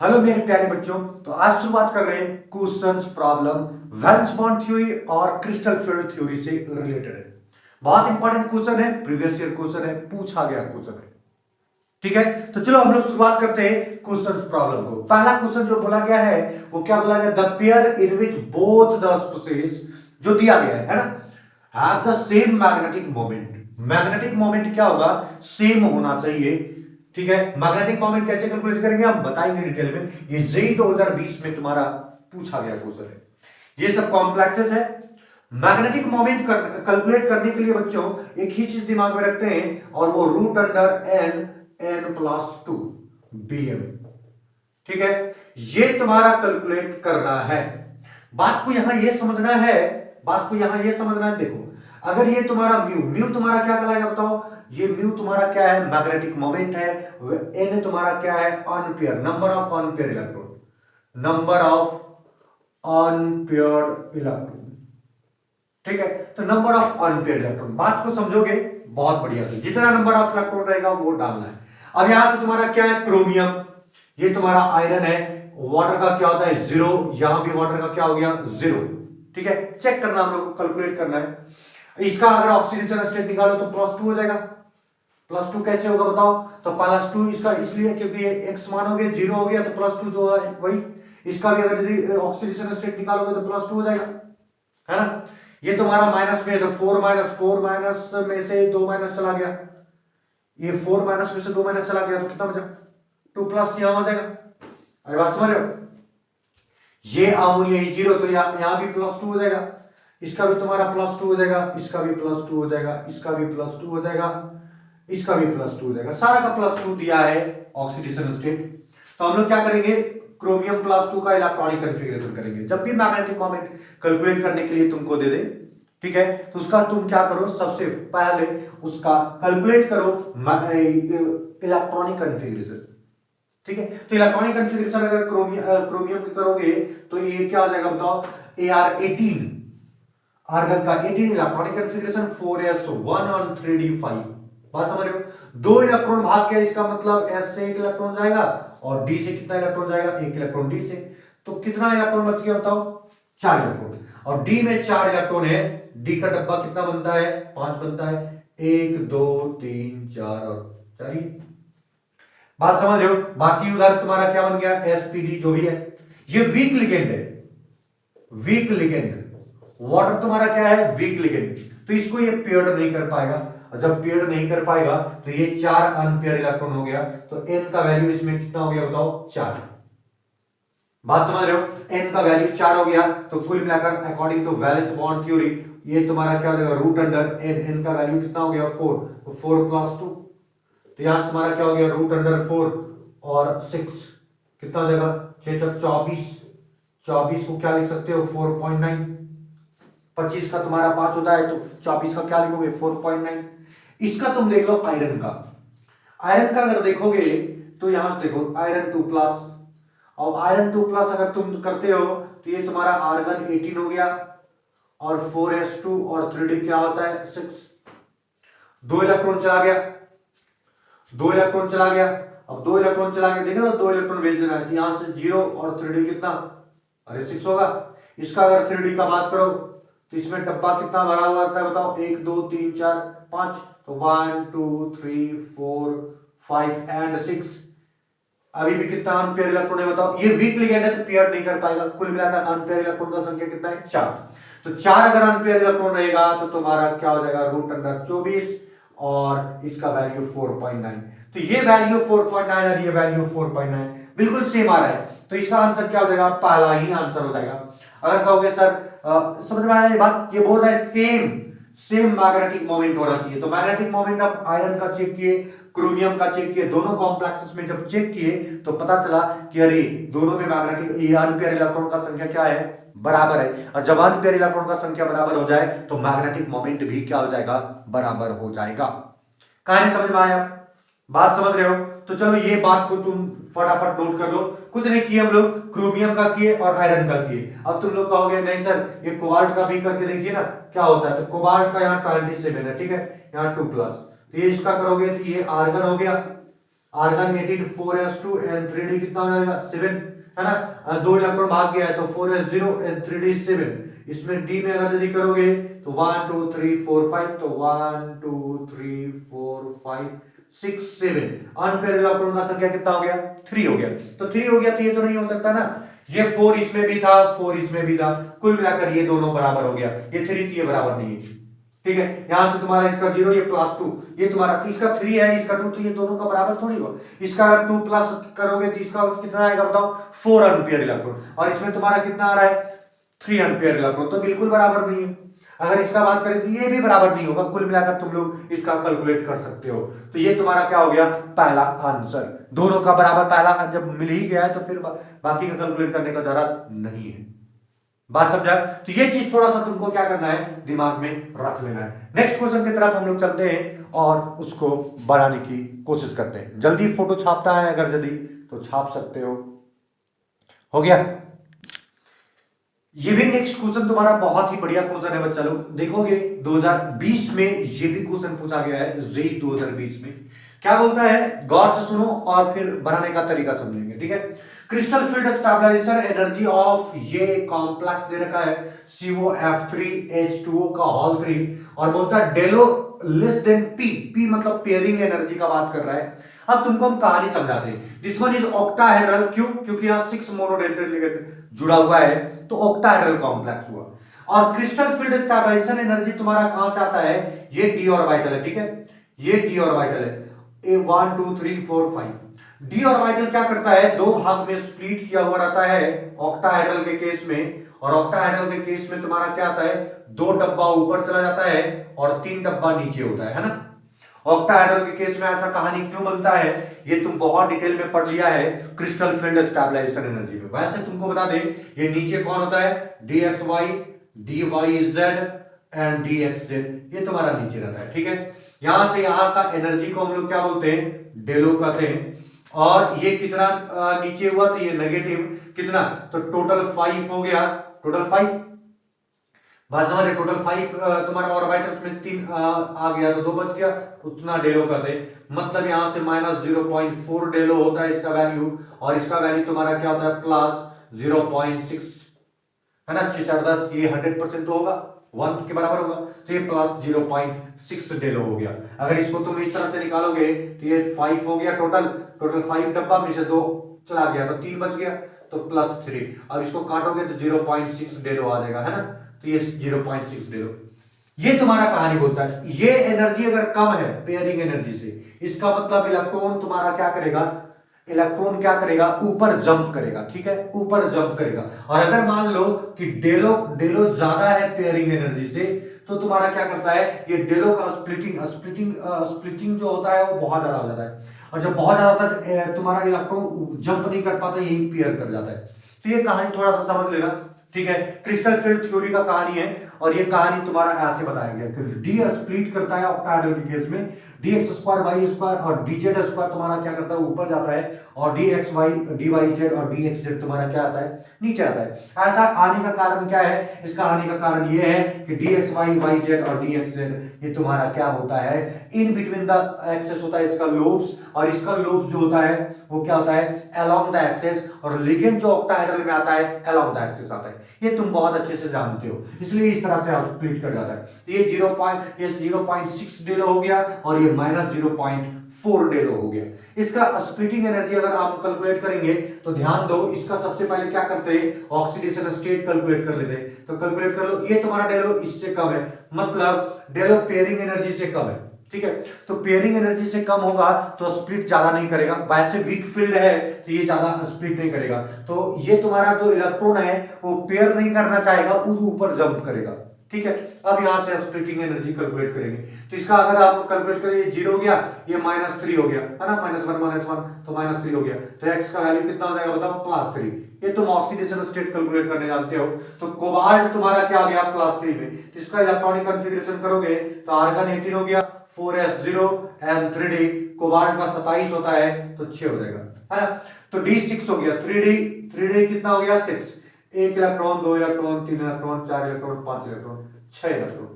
Hello मेरे प्यारे बच्चों। तो आज शुरुआत कर रहे हैं questions problem valence bond theory और क्रिस्टल फील्ड थ्योरी से रिलेटेड है। बहुत इंपॉर्टेंट क्वेश्चन है, प्रीवियस ईयर क्वेश्चन है, पूछा गया क्वेश्चन है। ठीक है, तो चलो हम लोग शुरुआत करते हैं क्वेश्चंस प्रॉब्लम को। पहला क्वेश्चन जो बोला गया है वो क्या बोला गया, the pair in which both the species जो दिया गया है ना, have the same magnetic moment. Magnetic moment क्या होगा, सेम होना चाहिए। ठीक है, मैग्नेटिक मोमेंट कैसे कैलकुलेट करेंगे हम बताएंगे डिटेल में। ये जेई 2020 में तुम्हारा पूछा गया क्वेश्चन है। ये सब कॉम्प्लेक्सेस है। मैग्नेटिक मोमेंट कैलकुलेट करने के लिए बच्चों एक ही चीज दिमाग में रखते हैं और वो root under n n plus two B M. ठीक है, ये तुम्हारा कैलकुलेट करना है। बात को यहां ये समझना है, बात को यहां ये समझना है। देखो, अगर ये तुम्हारा म्यू म्यू तुम्हारा क्या कहलाएगा बताओ, ये म्यू तुम्हारा क्या है, मैग्नेटिक मोमेंट है। एन तुम्हारा क्या है, unpair, number of unpair electron, number of unpair electron. ठीक है, तो नंबर ऑफ अनपेयर इलेक्ट्रॉन, बात को समझोगे बहुत बढ़िया से। जितना नंबर ऑफ इलेक्ट्रॉन रहेगा वो डालना है। अब यहां से तुम्हारा क्या है, क्रोमियम, ये तुम्हारा आयरन है। वाटर का क्या होता है, जीरो, यहां भी वाटर का क्या हो गया, जीरो। ठीक है, चेक करना, हम लोग कैलकुलेट करना है। इसका अगर ऑक्सीडेशन स्टेट निकालो तो प्लस टू हो जाएगा। प्लस टू कैसे होगा बताओ, तो प्लस टू इसका इसलिए क्योंकि ये एक्स मान हो गया, जीरो हो गया, तो प्लस टू जो है वही। इसका भी अगर ऑक्सीडेशन स्टेट निकालोगे तो प्लस टू हो जाएगा, है ना। ये तुम्हारा माइनस में है तो फोर माइनस में से दो माइनस चला गया, ये फोर माइनस में से दो माइनस चला गया तो कितना बचा, टू प्लस यहां हो जाएगा। अरे बात समझ रहे हो, ये अमूल्य ही जीरो, तो यहां भी प्लस टू हो जाएगा। इसका भी तुम्हारा प्लस टू हो जाएगा, इसका भी प्लस टू हो जाएगा, इसका भी प्लस टू हो जाएगा, इसका भी प्लस टू हो जाएगा। सारा का प्लस टू दिया है ऑक्सीडेशन स्टेट। तो हम लोग क्या करेंगे, क्रोमियम प्लस टू का इलेक्ट्रॉनिक कन्फिग्रेशन करेंगे। जब भी मैग्नेटिक मोमेंट कैलकुलेट करने के लिए तुमको दे दे, ठीक है, तो उसका तुम क्या करो, सबसे पहले उसका कैलकुलेट करो इलेक्ट्रॉनिक कन्फिग्रेशन। ठीक है, तो इलेक्ट्रॉनिक कन्फिग्रेशन अगर क्रोमियम की करोगे तो ये क्या हो जाएगा बताओ, AR18, आर्गन का 18 electronic configuration 4s1 on 3d5। बात समझ रहे हो, दो इलेक्ट्रॉन भाग के, इसका मतलब s से एक इलेक्ट्रॉन जाएगा और d से कितना इलेक्ट्रॉन जाएगा, एक इलेक्ट्रॉन d से। तो कितना इलेक्ट्रॉन बच गया बताओ, चार इलेक्ट्रॉन। और d में चार इलेक्ट्रॉन है, d का डब्बा कितना बनता है, पांच बनता है, एक दो तीन चार और चार ही। बात समझ रहे हो, बाकी उधर तुम्हारा क्या बन गया, sp_d जो भी है। ये वीक लिगेंड है, वीक लिगेंड। वाटर तुम्हारा क्या है, वीक लिगेंड, तो इसको ये पेयर्ड नहीं कर पाएगा। और जब पेयर्ड नहीं कर पाएगा तो ये चार अनपेयर इलेक्ट्रॉन हो गया, तो n का वैल्यू इसमें कितना हो गया बताओ, चार। बात समझ रहे हो, n का वैल्यू चार हो गया, तो कुल मिलाकर according to valence bond theory ये तुम्हारा क्या हो जाएगा, रूट अंडर n, n का वैल्यू कितना हो गया, फोर, तो फोर प्लस टू, तो यहां तुम्हारा क्या हो गया, रूट अंडर फोर और सिक्स, कितना हो जाएगा, छह चौक 24, 24 को क्या लिख सकते हो, 4.9। 25 का तुम्हारा 5 होता है तो 24 का क्या लिखोगे, 4.9। इसका तुम देख लो आयरन का, आयरन का अगर देखोगे तो यहां से देखो आयरन 2 प्लस, और आयरन 2 प्लस अगर तुम करते हो तो ये तुम्हारा आर्गन 18 हो गया, और 4s2 और 3d क्या होता है, 6। दो इलेक्ट्रॉन चला गया, दो इलेक्ट्रॉन चला गया। अब दो इलेक्ट्रॉन चला गया, देखो ना, दो इलेक्ट्रॉन भेज देना है, तो यहां से 0 और 3d कितना, अरे 6 होगा। इसका अगर 3d का बात करो तो इसमें डब्बा कितना भरा हुआ है बताओ, एक दो तीन चार पांच, तो 1 2 3 4 5 एंड 6। अभी भी कितना अनपेयर इलेक्ट्रॉन है बताओ, ये वीक लिगेंड है तो पेयर नहीं कर पाएगा। कुल मिलाकर अनपेयर इलेक्ट्रॉन का संख्या कितना है, चार। तो चार अगर अनपेयर इलेक्ट्रॉन रहेगा तो तुम्हारा क्या हो जाएगा, रूट अंडर 24 और इसका वैल्यू 4.9। तो ये वैल्यू 4.9 और ये वैल्यू 4.9 बिल्कुल सेम आ रहा है, तो इसका आंसर क्या हो जाएगा, पहला ही आंसर हो जाएगा। अगर कहोगे सर समझ में आया ये बात, ये बोल रहा है सेम सेम मैग्नेटिक मोमेंट होना चाहिए। तो मैग्नेटिक मोमेंट आप आयरन का चेक किए, क्रोमियम का चेक किए, दोनों कॉम्प्लेक्सेस में जब चेक किए तो पता चला कि अरे दोनों में मैग्नेटिक अनपेयर इलेक्ट्रॉन का संख्या क्या है, बराबर है। और जब अनपेयर इलेक्ट्रॉन का संख्या बराबर हो जाए तो मैग्नेटिक मोमेंट भी क्या हो जाएगा, बराबर हो जाएगा। कहानी समझ में आया, बात समझ रहे हो। तो चलो ये बात को तुम फटाफट नोट कर लो। कुछ नहीं किए हम लोग, क्रोमियम का किए और आयरन का किए। अब तुम लोग कहोगे नहीं सर ये कोबाल्ट का भी करके देखिए ना क्या होता है, तो कोबाल्ट का यहाँ 27 है, ठीक है, यहाँ 2 प्लस, तो ये इसका करोगे तो ये आर्गन हो गया, आर्गन 18 4s2 एंड 3d कितना हो जाएगा 7, है ना। 2 इलेक्ट्रॉन भाग गया है तो 4s0 एंड 3d 7। इसमें d में अगर यदि करोगे तो 1 2 3 4 5, तो 1 2 3 4 5 6 7, अनपेयर इलेक्ट्रॉन का संख्या कितना हो गया 3 हो गया। तो 3 हो गया तो ये तो नहीं हो सकता ना, ये 4 इसमें भी था 4 इसमें भी था, कुल मिलाकर ये दोनों बराबर हो गया, ये 3 ये बराबर नहीं है। ठीक है, यहां से तुम्हारा इसका 0 ये +2, ये तुम्हारा इसका 3 है इसका 2, तो ये दोनों का बराबर थोड़ी होगा। इसका अगर 2 प्लस करोगे तो इसका कितना आएगा बताओ 4 एम्पीयर इलेक्ट्रॉन, और इसमें तुम्हारा कितना आ रहा है 3 एम्पीयर इलेक्ट्रॉन, तो बिल्कुल बराबर नहीं है। अगर इसका बात करें तो ये भी बराबर नहीं होगा, कुल मिलाकर तुम लोग इसका कैलकुलेट कर सकते हो। तो ये तुम्हारा क्या हो गया पहला आंसर, दोनों का बराबर पहला जब मिल ही गया है तो फिर बाकी का कैलकुलेट करने का जरूरत नहीं है। बात समझा? तो ये चीज थोड़ा सा तुमको क्या करना है दिमाग में रख लेना है। नेक्स्ट क्वेश्चन की तरफ हम लोग चलते हैं और उसको बनाने की कोशिश करते हैं। जल्दी फोटो छापता है अगर यदि तो छाप सकते हो गया। ये भी नेक्स्ट क्वेश्चन तुम्हारा बहुत ही बढ़िया क्वेश्चन है बच्चा लोग, देखोगे 2020 में ये भी क्वेश्चन पूछा गया है जेईई 2020 में। क्या बोलता है गौर से सुनो और फिर बनाने का तरीका समझेंगे, ठीक है। Crystal field stabiliser energy of ये कॉम्प्लेक्स दे रखा है COF3H2O का होल 3, और बोलता है डेलो लेस देन P, P मतलब पेयरिंग एनर्जी का बात कर रहा है। अब तुमको हम कहानी समझाते हैं। दिस वन इज ऑक्टाहेड्रल, क्यों? क्योंकि यहाँ 6 मोनोडेंटेट लिगेंड जुड़ा हुआ है तो ऑक्टाहेड्रल कॉम्प्लेक्स हुआ। और क्रिस्टल फील्ड स्टेबलाइजेशन एनर्जी तुम्हारा कहां से आता है, ये d ऑर्बिटल है, ठीक है, ये d ऑर्बिटल है, ए 1 2 3 4 5। d ऑर्बिटल क्या करता है, दो भाग में स्प्लिट किया हुआ रहता है ऑक्टाहेड्रल के केस में, और ऑक्टाहेड्रल के केस में तुम्हारा क्या आता है, 2 डब्बा ऊपर चला जाता है और 3 डब्बा नीचे होता है ना। ऑक्टाहेड्रल के केस में ऐसा कहानी क्यों बनता है ये तुम बहुत डिटेल में पढ़ लिया है क्रिस्टल फील्ड स्टेबलाइजेशन एनर्जी में। वैसे तुमको बता दें ये नीचे कौन होता है, dxy dyz एंड dxz, ये तुम्हारा नीचे रहता है, ठीक है। यहां से यहां का एनर्जी को हम लोग क्या बोलते हैं, डेलो कहते हैं। और ये कितना नीचे हुआ तो ये नेगेटिव कितना, तो टोटल 5 हो गया, टोटल 5 बस हमारे टोटल 5 तुम्हारा ऑर्बिटल्स में 3 आ गया तो 2 बच गया, उतना डेलो कर दे। मतलब यहां से -0.4 डेलो होता है इसका वैल्यू, और इसका वैल्यू तुम्हारा क्या होता है +0.6, है ना। 6 4 10, ये 100% तो होगा 1 के बराबर होगा, तो ये +0.6 डेलो हो गया। अगर इसको तुम इस तरह से निकालोगे तो ये 5 हो गया टोटल 5 डब्बा में से 2 चला गया तो 3 बच गया, तो +3। अब इसको काटोगे तो 0.6 डेलो आ जाएगा, है ना। तो ये 0.6 ले लो, ये तुम्हारा कहानी बोलता है। ये एनर्जी अगर कम है पेयरिंग एनर्जी से, इसका मतलब इलेक्ट्रॉन तुम्हारा क्या करेगा, इलेक्ट्रॉन क्या करेगा ऊपर जंप करेगा, ठीक है, ऊपर जंप करेगा। और अगर मान लो कि डेलो ज्यादा है पेयरिंग एनर्जी से, तो तुम्हारा क्या करता है, ये डेलो का स्प्लिटिंग जो होता है वो बहुत ज्यादा हो जाता है, और जब बहुत ज्यादा होता है तो तुम्हारा इलेक्ट्रॉन जंप नहीं कर पाता, यही पेयर कर जाता है। तो ये कहानी थोड़ा सा समझ लेना, ठीक है। क्रिस्टल फील्ड थ्योरी का कहानी है, और ये कहानी तुम्हारा ऐसे बताया गया कि डी स्प्लिट करता है ऑक्टाहेड्रल के केस में, dx² y² और dz² तुम्हारा क्या करता है ऊपर जाता है, और dxy dyz और dxz तुम्हारा क्या आता है नीचे आता है। ऐसा आने का कारण क्या है, इसका आने का कारण ये है कि dxy yz और dxz ये तुम्हारा क्या होता है, इन बिटवीन द एक्सेस होता है इसका लोब्स, और इसका लोब्स जो होता है वो क्या होता है अलोंग द एक्सेस, और लिगेंड जो ऑक्टाहेड्रल में आता है अलोंग द एक्सेस आता है। ये तुम बहुत अच्छे से जानते हो, इसलिए इस तरह से स्प्लिट कर जाता है। तो ये 0.6 डेलो हो गया, और ये -0.4 डेलो हो गया। इसका स्प्लिटिंग एनर्जी अगर आप कैलकुलेट करेंगे तो ध्यान दो, इसका सबसे पहले क्या करते हैं ऑक्सीडेशन स्टेट कैलकुलेट कर लेते हैं। तो कैलकुलेट कर लो, ये तुम्हारा डेलो इससे कम है, मतलब डेलो पेयरिंग एनर्जी से कम है, ठीक है। तो पेयरिंग एनर्जी से कम होगा तो स्प्लिट ज्यादा नहीं करेगा, वैसे वीक फील्ड है तो ये ज्यादा स्प्लिट नहीं करेगा। तो ये तुम्हारा जो इलेक्ट्रॉन है वो पेयर नहीं करना चाहेगा, उस ऊपर जंप करेगा, ठीक है। अब यहां से स्प्लिटिंग एनर्जी कैलकुलेट करेंगे, तो इसका अगर आप कैलकुलेट करें, ये 0 हो गया, ये -3 हो गया, है ना, -1 तो -3 हो गया, तो x का वैल्यू कितना हो जाएगा बताओ +3। ये तुम ऑक्सीडेशन स्टेट कैलकुलेट करने जानते हो। तो कोबाल्ट तुम्हारा क्या आ गया +3 में, तो इसका इलेक्ट्रॉनिक कॉन्फ़िगरेशन करोगे तो आर्गन 18 हो गया 4s0 एंड 3d, कोबाल्ट का 27 होता है तो 6 हो जाएगा, है ना। तो d6 हो गया, 3d कितना हो गया 6, 1 electron 2 electron 3 electron 4 electron 5 electron 6 electron,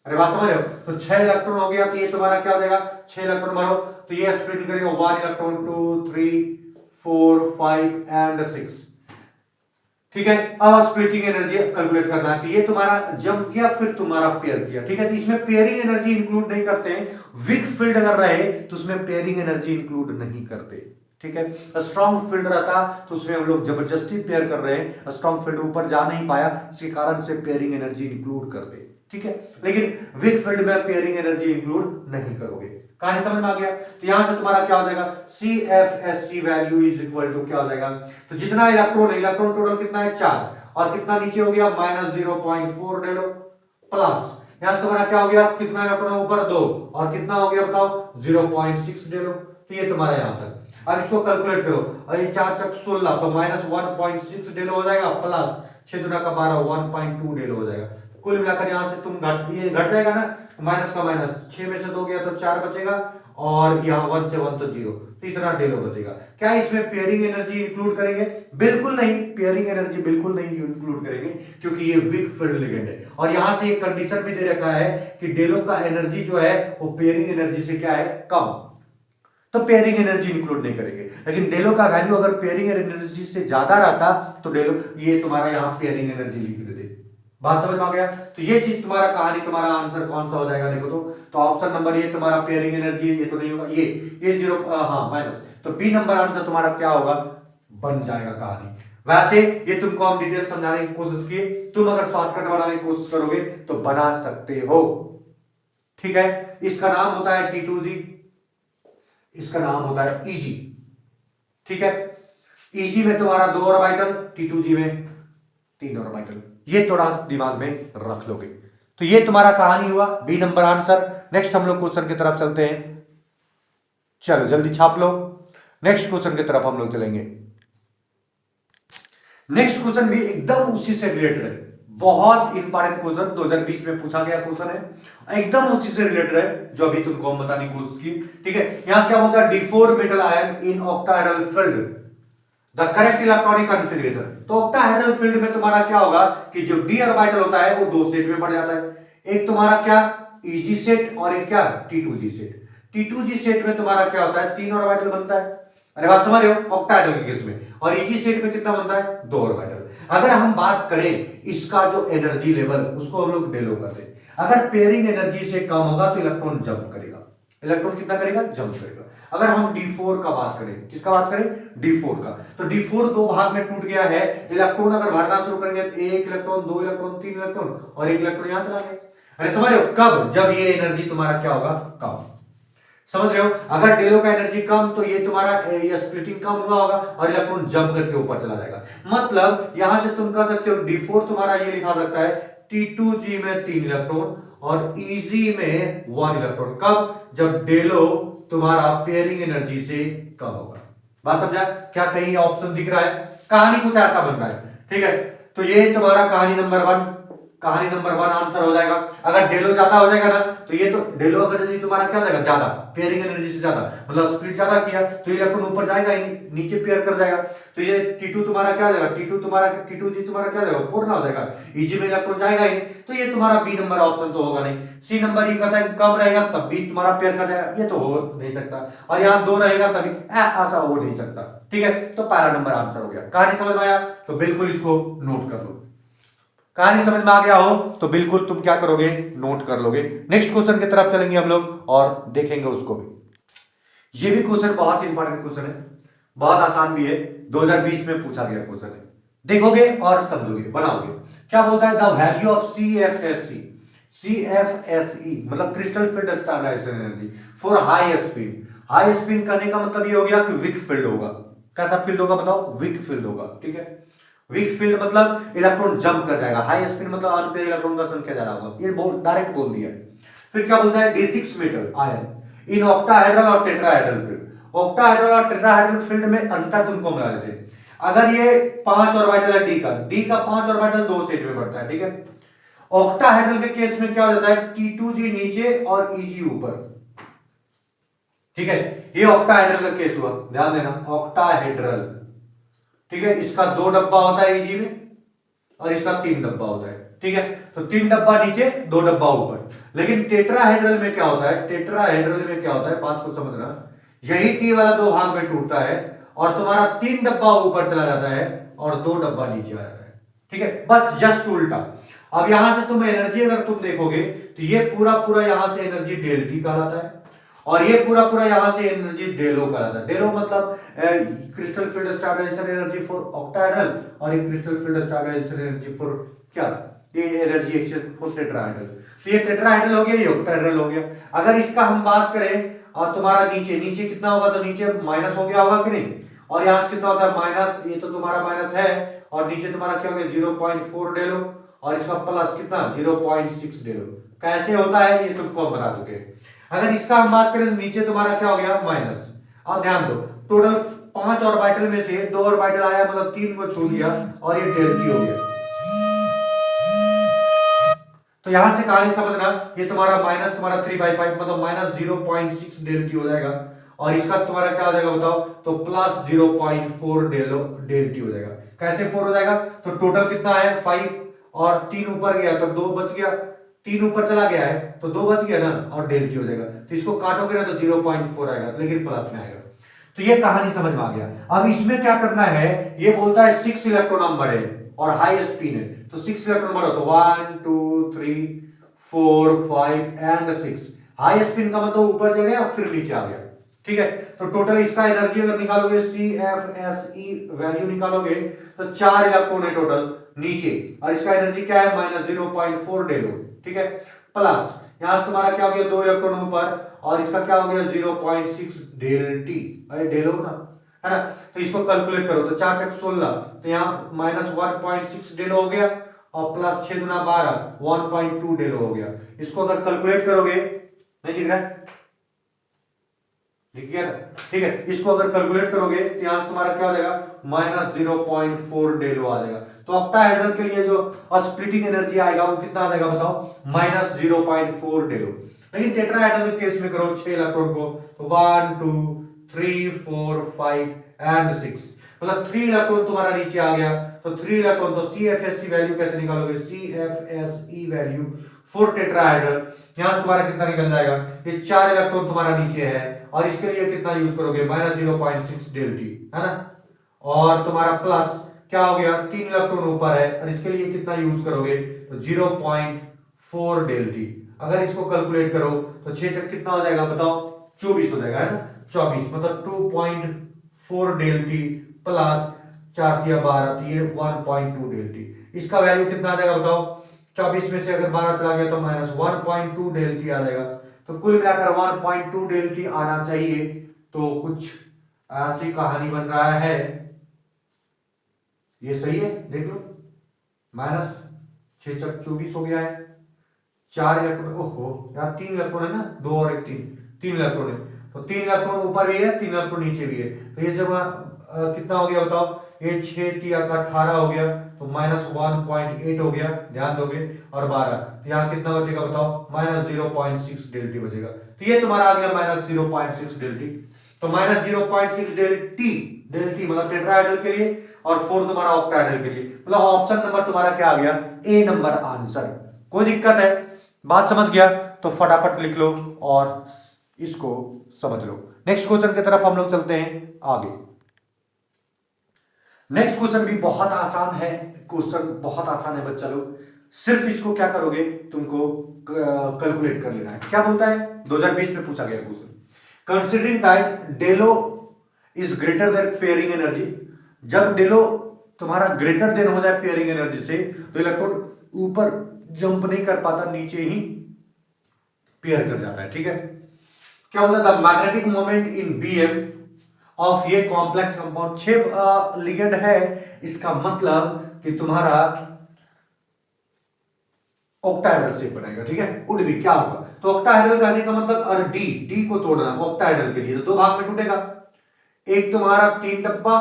अरे बात समझ रहे हो? तो 6 इलेक्ट्रॉन हो गया, तो ये तुम्हारा क्या हो जाएगा, 6 इलेक्ट्रॉन भरो, तो ये स्प्लिट करेगा 1 इलेक्ट्रॉन 2 3 4 5 एंड 6। ठीक है, अब स्प्लिटिंग एनर्जी कैलकुलेट करना है, तो ये तुम्हारा जंप किया फिर तुम्हारा पेयर किया। ठीक है, तो इसमें पेयरिंग एनर्जी इंक्लूड नहीं करते हैं। वीक फील्ड अगर रहे तो उसमें पेयरिंग एनर्जी इंक्लूड नहीं करते। ठीक है, स्ट्रॉन्ग फील्ड रहता तो उसमें हम लोग जबरदस्ती पेयर कर रहे हैं, स्ट्रॉन्ग फील्ड ऊपर जा नहीं पाया, इसके कारण से पेयरिंग एनर्जी इंक्लूड करते। ठीक है, लेकिन वीक फील्ड में पेयरिंग एनर्जी इंक्लूड नहीं करोगे। कहानी समझ में आ गया? तो यहां से तुम्हारा क्या हो जाएगा, CFSC value is equal to क्या हो जाएगा, तो जितना इलेक्ट्रॉन है, इलेक्ट्रॉन टोटल कितना है 4, और कितना नीचे हो गया -0.4 ले लो, प्लस यहां से तुम्हारा क्या हो गया, कितना इलेक्ट्रॉन है ऊपर 2, और कितना हो गया बताओ 0.6 ले लो। तो ये तुम्हारा यहां तक। अब इसको कैलकुलेट करो, और ये 4 चक 16, तो -1.6 डेलो हो जाएगा, प्लस 6 दुना का 12 1.2 डेलो हो जाएगा। कुल मिलाकर यहां से तुम ये घट जाएगा ना, माइनस का माइनस, 6 में से 2 गया तो 4 बचेगा, और यहाँ 1 से 1 तो 0, तो इतना डेलो बचेगा। क्या इसमें पेयरिंग एनर्जी इंक्लूड करेंगे? बिल्कुल नहीं, पेयरिंग एनर्जी बिल्कुल नहीं इंक्लूड करेंगे, क्योंकि ये वीक फील्ड लिगेंड है। और यहां से एक कंडीशन भी दे रखा है कि डेलो का एनर्जी जो है वो पेयरिंग एनर्जी से क्या है, कम, तो पेयरिंग एनर्जी इंक्लूड नहीं करेंगे। लेकिन डेलो का वैल्यू अगर पेयरिंग एनर्जी से ज्यादा रहता तो डेलो, ये तुम्हारा यहाँ पेयरिंग एनर्जी लिख देते। बात समझ में आ गया? तो ये चीज तुम्हारा कहानी, तुम्हारा आंसर कौन सा हो जाएगा देखो तो ऑप्शन नंबर ये तुम्हारा पेयरिंग एनर्जी, ये तो नहीं होगा, ये 0 हाँ माइनस, तो बी नंबर आंसर तुम्हारा क्या होगा, बन जाएगा कहानी। वैसे ये तुमको हम डिटेल समझाने की कोशिश की, तुम अगर शॉर्टकट बनाने की कोशिश करोगे तो बना सकते हो। ठीक है, इसका नाम होता है T2G, इसका नाम होता है EG। ठीक है, EG में तुम्हारा 2 ऑर्बिटल, T2G में 3 ऑर्बिटल, ये थोड़ा दिमाग में रख लोगे। तो ये तुम्हारा कहानी हुआ, बी नंबर आंसर। नेक्स्ट हम लोग क्वेश्चन की तरफ चलते हैं, चलो जल्दी छाप लो, नेक्स्ट क्वेश्चन की तरफ हम लोग चलेंगे। नेक्स्ट क्वेश्चन भी एकदम उसी से रिलेटेड है, बहुत इंपॉर्टेंट क्वेश्चन 2020 में पूछा गया क्वेश्चन है, एकदम उसी से रिलेटेड है जो अभी तुमको हम बताने की कोशिश की। ठीक है, यहां क्या होता है, D4 metal ion in octahedral field the correct electronic configuration. तो ऑक्टाहेड्रल फील्ड में तुम्हारा क्या होगा कि जो d ऑर्बिटल होता है वो 2 सेट में बढ़ जाता है, एक तुम्हारा क्या EG सेट और एक क्या T2G सेट। T2G सेट में तुम्हारा क्या होता है, 3 ऑर्बिटल बनता है। अरे बात समझ रहे हो, ऑक्टाहेड्रल के केस में, और EG सेट में कितना बनता है, 2 ऑर्बिटल। अगर हम बात करें इसका जो एनर्जी लेवल, उसको हम लोग डेलो करते हैं। अगर पेयरिंग एनर्जी से कम होगा तो इलेक्ट्रॉन जंप करेगा, इलेक्ट्रॉन कितना करेगा, जंप करेगा। अगर हम D4 का बात करें, किसका बात करें, D4 का, तो D4 दो भाग में टूट गया है। इलेक्ट्रॉन अगर भरना शुरू करेंगे तो 1 इलेक्ट्रॉन 2 इलेक्ट्रॉन 3 इलेक्ट्रॉन और 1 इलेक्ट्रॉन यहां चला गया। अरे समझ रहे हो, कब, जब ये एनर्जी तुम्हारा क्या होगा, कम। समझ रहे हो, अगर डेलो का एनर्जी कम तो ये तुम्हारा ये स्प्लिटिंग कम हुआ होगा और इलेक्ट्रॉन जंप करके ऊपर चला जाएगा। मतलब यहां से तुम कह सकते हो D4 तुम्हारा ये लिखा सकता है T2G में 3 इलेक्ट्रॉन और EG में 1 इलेक्ट्रॉन। कब, जब डेलो तुम्हारा पेयरिंग एनर्जी से कम होगा। बात समझा? क्या कहीं ऑप्शन दिख रहा है? कहानी कुछ ऐसा बन रहा है। ठीक है, तो ये तुम्हारा कहानी नंबर 1, कहानी नंबर 1 आंसर हो जाएगा। अगर डेलो ज्यादा हो जाएगा ना, तो ये तो डेलो अगर तुम्हारा क्या हो जाएगा, ज्यादा पेयरिंग एनर्जी से ज्यादा, मतलब स्प्लिट ज्यादा किया तो इलेक्ट्रॉन ऊपर जाएगा ही, नीचे पेयर कर जाएगा। तो ये T2 तुम्हारा क्या हो जाएगा, T2G तुम्हारा क्या हो जाएगा, 4 ना हो जाएगा, EG में इलेक्ट्रॉन जाएगा ही, तो ये तुम्हारा बी नंबर ऑप्शन तो होगा नहीं। सी नंबर ये कहता है कम रहेगा तब भी तुम्हारा पेयर कर जाएगा, ये तो हो नहीं सकता, और यहाँ 2 रहेगा तभी ऐसा हो नहीं सकता। ठीक है, तो पहला नंबर आंसर हो गया। कहानी समझ में आया तो बिल्कुल इसको नोट कर लो, कहानी समझ में आ गया हो तो बिल्कुल तुम क्या करोगे, नोट कर लोगे। नेक्स्ट क्वेश्चन की तरफ चलेंगे हम लोग और देखेंगे उसको भी। ये भी क्वेश्चन बहुत इंपॉर्टेंट क्वेश्चन है, बहुत आसान भी है, 2020 में पूछा गया क्वेश्चन है। देखोगे और समझोगे, बनाओगे। क्या बोलता है, द वैल्यू ऑफ CFSE मतलब crystal field standardisation energy for high spin. High spin करने का मतलब ये हो गया कि वीक फील्ड होगा। कैसा फील्ड होगा बताओ, वीक फील्ड होगा। ठीक है, वीक फील्ड मतलब इलेक्ट्रॉन जंप कर जाएगा, हाई स्पिन मतलब अनपेयर इलेक्ट्रॉन का संख्या ज्यादा होगा, ये डायरेक्ट बोल दिया। फिर क्या बोलता है, D6 metal ion in octahedral और टेट्राहेड्रल फील्ड। ऑक्टाहेड्रल और टेट्राहेड्रल फील्ड में अंतर तुमको बता देते हैं। अगर ये 5 ऑर्बिटल है D का 5 ऑर्बिटल 2 सेट में बढ़ता है। ठीक है, ऑक्टाहेड्रल के केस में क्या हो जाता है, T2G नीचे और EG ऊपर। ठीक है, ये ऑक्टाहेड्रल का केस हुआ, ध्यान देना, ऑक्टाहेड्रल। ठीक है, इसका 2 डब्बा होता है EG में और इसका 3 डब्बा होता है। ठीक है, तो 3 डब्बा नीचे 2 डब्बा ऊपर। लेकिन टेट्राहेड्रल में क्या होता है, टेट्राहेड्रल में क्या होता है, बात को समझना, यही टी वाला दो भाग में टूटता है और तुम्हारा 3 डब्बा ऊपर चला जाता है और 2 डब्बा नीचे आ जाता है, ठीक है, बस जस्ट उल्टा। अब यहां से तुम एनर्जी अगर तुम देखोगे तो ये पूरा पूरा यहां से एनर्जी डेल टी कहलाता है और ये पूरा पूरा यहां से एनर्जी डेलो कहलाता है। डेलो मतलब crystal field stabilisation energy for octahedral और एक crystal field stabilisation energy for क्या, ये एनर्जी एक्सचेंज फॉर टेट्राहेड्रल। तो ये टेट्राहेड्रल हो गया, ये ऑक्टाहेड्रल हो गया। अगर इसका हम बात करें और तुम्हारा नीचे नीचे कितना होगा, तो नीचे माइनस हो गया होगा कि नहीं, और यहाँ से कितना होता है माइनस, ये तो तुम्हारा माइनस है और नीचे तुम्हारा क्या हो गया 0.4 डेलो और इसका प्लस कितना 0.6 डेलो। कैसे होता है ये तुमको हम बता चुके हैं। अगर इसका हम बात करें तो नीचे तुम्हारा क्या हो गया माइनस। अब ध्यान दो, टोटल 5 ऑर्बिटल में से 2 ऑर्बिटल आया, मतलब 3 को छू दिया और ये डेल टी हो गया। तो यहां से कहानी समझना, ये तुम्हारा माइनस तुम्हारा 3/5 मतलब माइनस 0.6 डेल टी हो जाएगा और इसका तुम्हारा क्या हो जाएगा बताओ, तो प्लस 0.4 डेल टी हो जाएगा। कैसे 4 हो जाएगा, तो टोटल कितना है 5 और 3 ऊपर गया तो 2 बच गया, 3 ऊपर चला गया है तो 2 बच गया ना और डेल टी हो जाएगा। तो इसको काटोगे ना तो 0.4 आएगा, लेकिन प्लस में आएगा। तो ये कहानी समझ में आ गया। अब इसमें क्या करना है, ये बोलता है 6 इलेक्ट्रॉन नंबर है और हाई स्पिन है, तो 6 इलेक्ट्रॉन नंबर हो तो 1 2 3 4 5 एंड 6। हाई स्पिन का मतलब ऊपर जा गया फिर नीचे आ गया, ठीक है। तो टोटल इसका एनर्जी अगर निकालोगे CFSE वैल्यू निकालोगे तो 4 इलेक्ट्रॉन है टोटल नीचे और इसका एनर्जी क्या है माइनस 0.4 डेलो, ठीक है। प्लस यहां से तुम्हारा क्या हो गया 2 इलेक्ट्रॉन ऊपर और इसका क्या हो गया 0.6 डेल टी, अरे डेलो ना, है ना। तो इसको कैलकुलेट करो तो 4 × 16 तो यहाँ माइनस 1.6 डेलो हो गया और प्लस 6 × 12 1.2 डेलो हो गया। इसको अगर कैलकुलेट करोगे, नहीं दिख रहा है, दिख गया ना, ठीक है। इसको अगर कैलकुलेट करोगे तो यहां से तुम्हारा क्या हो जाएगा माइनस 0.4 डेलो आ जाएगा। तो ऑक्टाहेड्रल के लिए जो स्प्लिटिंग एनर्जी आएगा वो कितना आ जाएगा बताओ माइनस 0.4 डेलो। लेकिन टेट्राहेड्रल के केस में करो 6 इलेक्ट्रॉन को तो 1 2 3 4 5 एंड 6 मतलब 3 इलेक्ट्रॉन तुम्हारा नीचे आ गया। तो 3 इलेक्ट्रॉन तो CFSE वैल्यू कैसे निकालोगे, CFSE वैल्यू फॉर टेट्राहेड्रल यहां से तुम्हारा कितना निकल जाएगा, ये 4 इलेक्ट्रॉन तुम्हारा नीचे है और इसके लिए कितना यूज करोगे माइनस 0.6 डेल टी, है ना। और तुम्हारा प्लस क्या हो गया 3 इलेक्ट्रॉन ऊपर है और इसके लिए कितना यूज करोगे तो 0.4 डेल टी। अगर इसको कैलकुलेट करो तो 6 चक कितना हो जाएगा बताओ 24 हो जाएगा, है ना। 24 मतलब 2.4 डेल टी प्लस 4 × 12 तो ये 1.2 डेल टी। इसका वैल्यू कितना आ जाएगा बताओ, 24 में से अगर 12 चला गया तो माइनस 1.2 डेल टी आ जाएगा। तो कुल मिलाकर 1.2 डेल टी आना चाहिए। तो कुछ ऐसी कहानी बन रहा है, ये सही है देख लो, माइनस 6 × 24 हो गया है, 4 इलेक्ट्रॉन, ओहो यार 3 इलेक्ट्रॉन है ना, 2 और 1 3 इलेक्ट्रॉन है। तो 3 इलेक्ट्रॉन ऊपर भी है 3 इलेक्ट्रॉन नीचे भी है। तो ये जब कितना हो गया बताओ, ये 6 × 18 हो गया तो माइनस 1.8 हो गया, ध्यान दोगे, और 12 तो यहाँ कितना बचेगा बताओ माइनस 0.6 डेल टी बचेगा। तो ये तुम्हारा आ गया माइनस 0.6 डेल टी। तो माइनस 0.6 डेल टी मतलब टेट्राहेड्रल के लिए और 4 तुम्हारा ऑक्टाहेड्रल के लिए, मतलब ऑप्शन नंबर तुम्हारा क्या आ गया ए नंबर आंसर। कोई दिक्कत है, बात समझ गया तो फटाफट लिख लो और इसको समझ लो। नेक्स्ट क्वेश्चन की तरफ हम लोग चलते हैं आगे। नेक्स्ट क्वेश्चन भी बहुत आसान है, क्वेश्चन बहुत आसान है बच्चा लोग, सिर्फ इसको क्या करोगे तुमको कैलकुलेट कर लेना है। क्या बोलता है 2020 में पूछा गया question, considering that Delo is greater than pairing energy. जब डेलो तुम्हारा ग्रेटर देन हो जाए पेयरिंग एनर्जी से तो इलेक्ट्रॉन ऊपर जंप नहीं कर पाता, नीचे ही पेयर कर जाता है, ठीक है। क्या बोलता था magnetic moment in BM of ये कॉम्प्लेक्स कंपाउंड, 6 लिगेंड है, इसका मतलब कि तुम्हारा ऑक्टाहेड्रल शेप बनेगा, ठीक है। वुड बी क्या होगा, तो ऑक्टाहेड्रल कहने का मतलब और डी को तोड़ना ऑक्टाहेड्रल के लिए तो 2 भाग में टूटेगा। एक तुम्हारा 3 डब्बा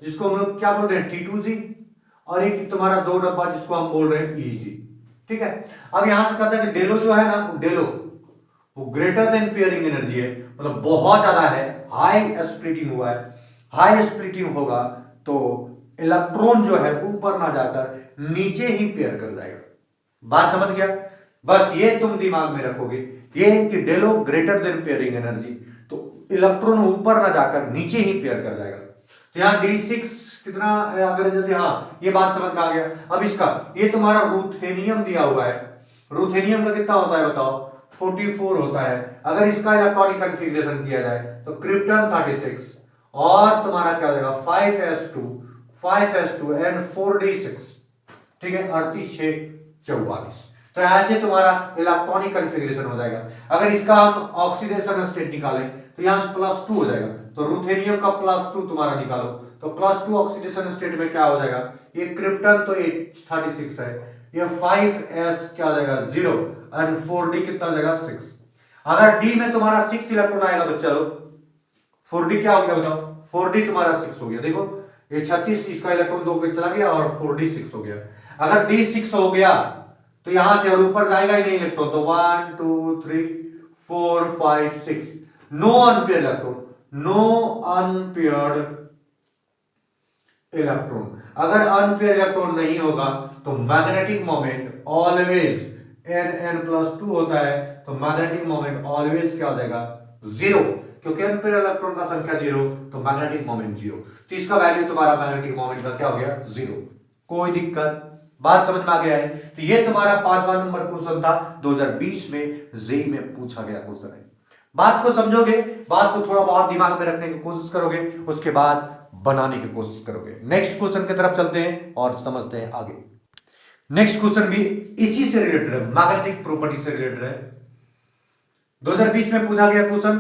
जिसको हम लोग क्या बोल रहे हैं T2G और एक तुम्हारा 2 डब्बा जिसको हम बोल रहे हैं EG, ठीक है। अब यहां से कहता है कि डेलो जो है ना, डेलो वो ग्रेटर देन पेयरिंग एनर्जी है, मतलब बहुत ज्यादा है, हाई स्प्लिटिंग हुआ है। हाई स्प्लिटिंग होगा तो इलेक्ट्रॉन जो है ऊपर ना जाकर नीचे ही पेयर कर जाएगा। बात समझ गया। बस ये तुम दिमाग में रखोगे, ये कि डेलो ग्रेटर देन पेयरिंग एनर्जी, तो इलेक्ट्रॉन ऊपर ना जाकर नीचे ही पेयर कर जाएगा। तो यहाँ D6 कितना, अगर यदि, हाँ ये बात समझ में आ गया। अब इसका ये तुम्हारा रूथेनियम दिया हुआ है, रूथेनियम का कितना होता है बताओ, 44 होता है। अगर इसका इलेक्ट्रॉनिक कॉन्फ़िगरेशन किया जाए तो क्रिप्टन 36 और तुम्हारा क्या हो जाएगा 5s2 एंड 4d6, ठीक है, 38 6 44। तो ऐसे तुम्हारा इलेक्ट्रॉनिक कॉन्फ़िगरेशन हो जाएगा। अगर इसका हम ऑक्सीडेशन स्टेट निकालें तो यहाँ +2 हो जाएगा, तो रूथेनियम का +2 तुम्हारा निकालो, तो +2 ऑक्सीडेशन स्टेट में क्या हो जाएगा, ये क्रिप्टन तो 36 है, ये 5s क्या हो जाएगा 0 एंड 4d कितना हो जाएगा 6। अगर d में तुम्हारा 6 इलेक्ट्रॉन आएगा बच्चा लोग, 4d क्या हो गया बताओ, 4d तुम्हारा 6 हो गया, देखो ये 36, इसका इलेक्ट्रॉन 2 पे चला गया और 4d 6 हो गया। अगर d 6 हो गया तो यहां से और ऊपर जाएगा ही नहीं इलेक्ट्रॉन, तो 1 2 3 4 5 6, no unpair electron, no unpaired electron. अगर अनपेयर इलेक्ट्रॉन नहीं होगा तो मैग्नेटिक मोमेंट ऑलवेज n+2 होता है, तो मैग्नेटिक मोमेंट ऑलवेज क्या हो जाएगा 0, क्योंकि अनपेयर इलेक्ट्रॉन का संख्या 0 तो मैग्नेटिक मोमेंट 0, तो इसका वैल्यू तुम्हारा मैग्नेटिक मोमेंट का क्या हो गया 0। कोई दिक्कत, बात समझ में आ गया है। तो ये तुम्हारा 5वां नंबर क्वेश्चन था 2020 में जेईई में पूछा गया क्वेश्चन है। बात को समझोगे, बात को थोड़ा बहुत दिमाग में रखने की कोशिश करोगे, उसके बाद बनाने की कोशिश करोगे। नेक्स्ट क्वेश्चन की तरफ चलते हैं और समझते हैं आगे। नेक्स्ट क्वेश्चन भी इसी से रिलेटेड है, मैग्नेटिक प्रॉपर्टी से रिलेटेड है। 2020 में पूछा गया क्वेश्चन,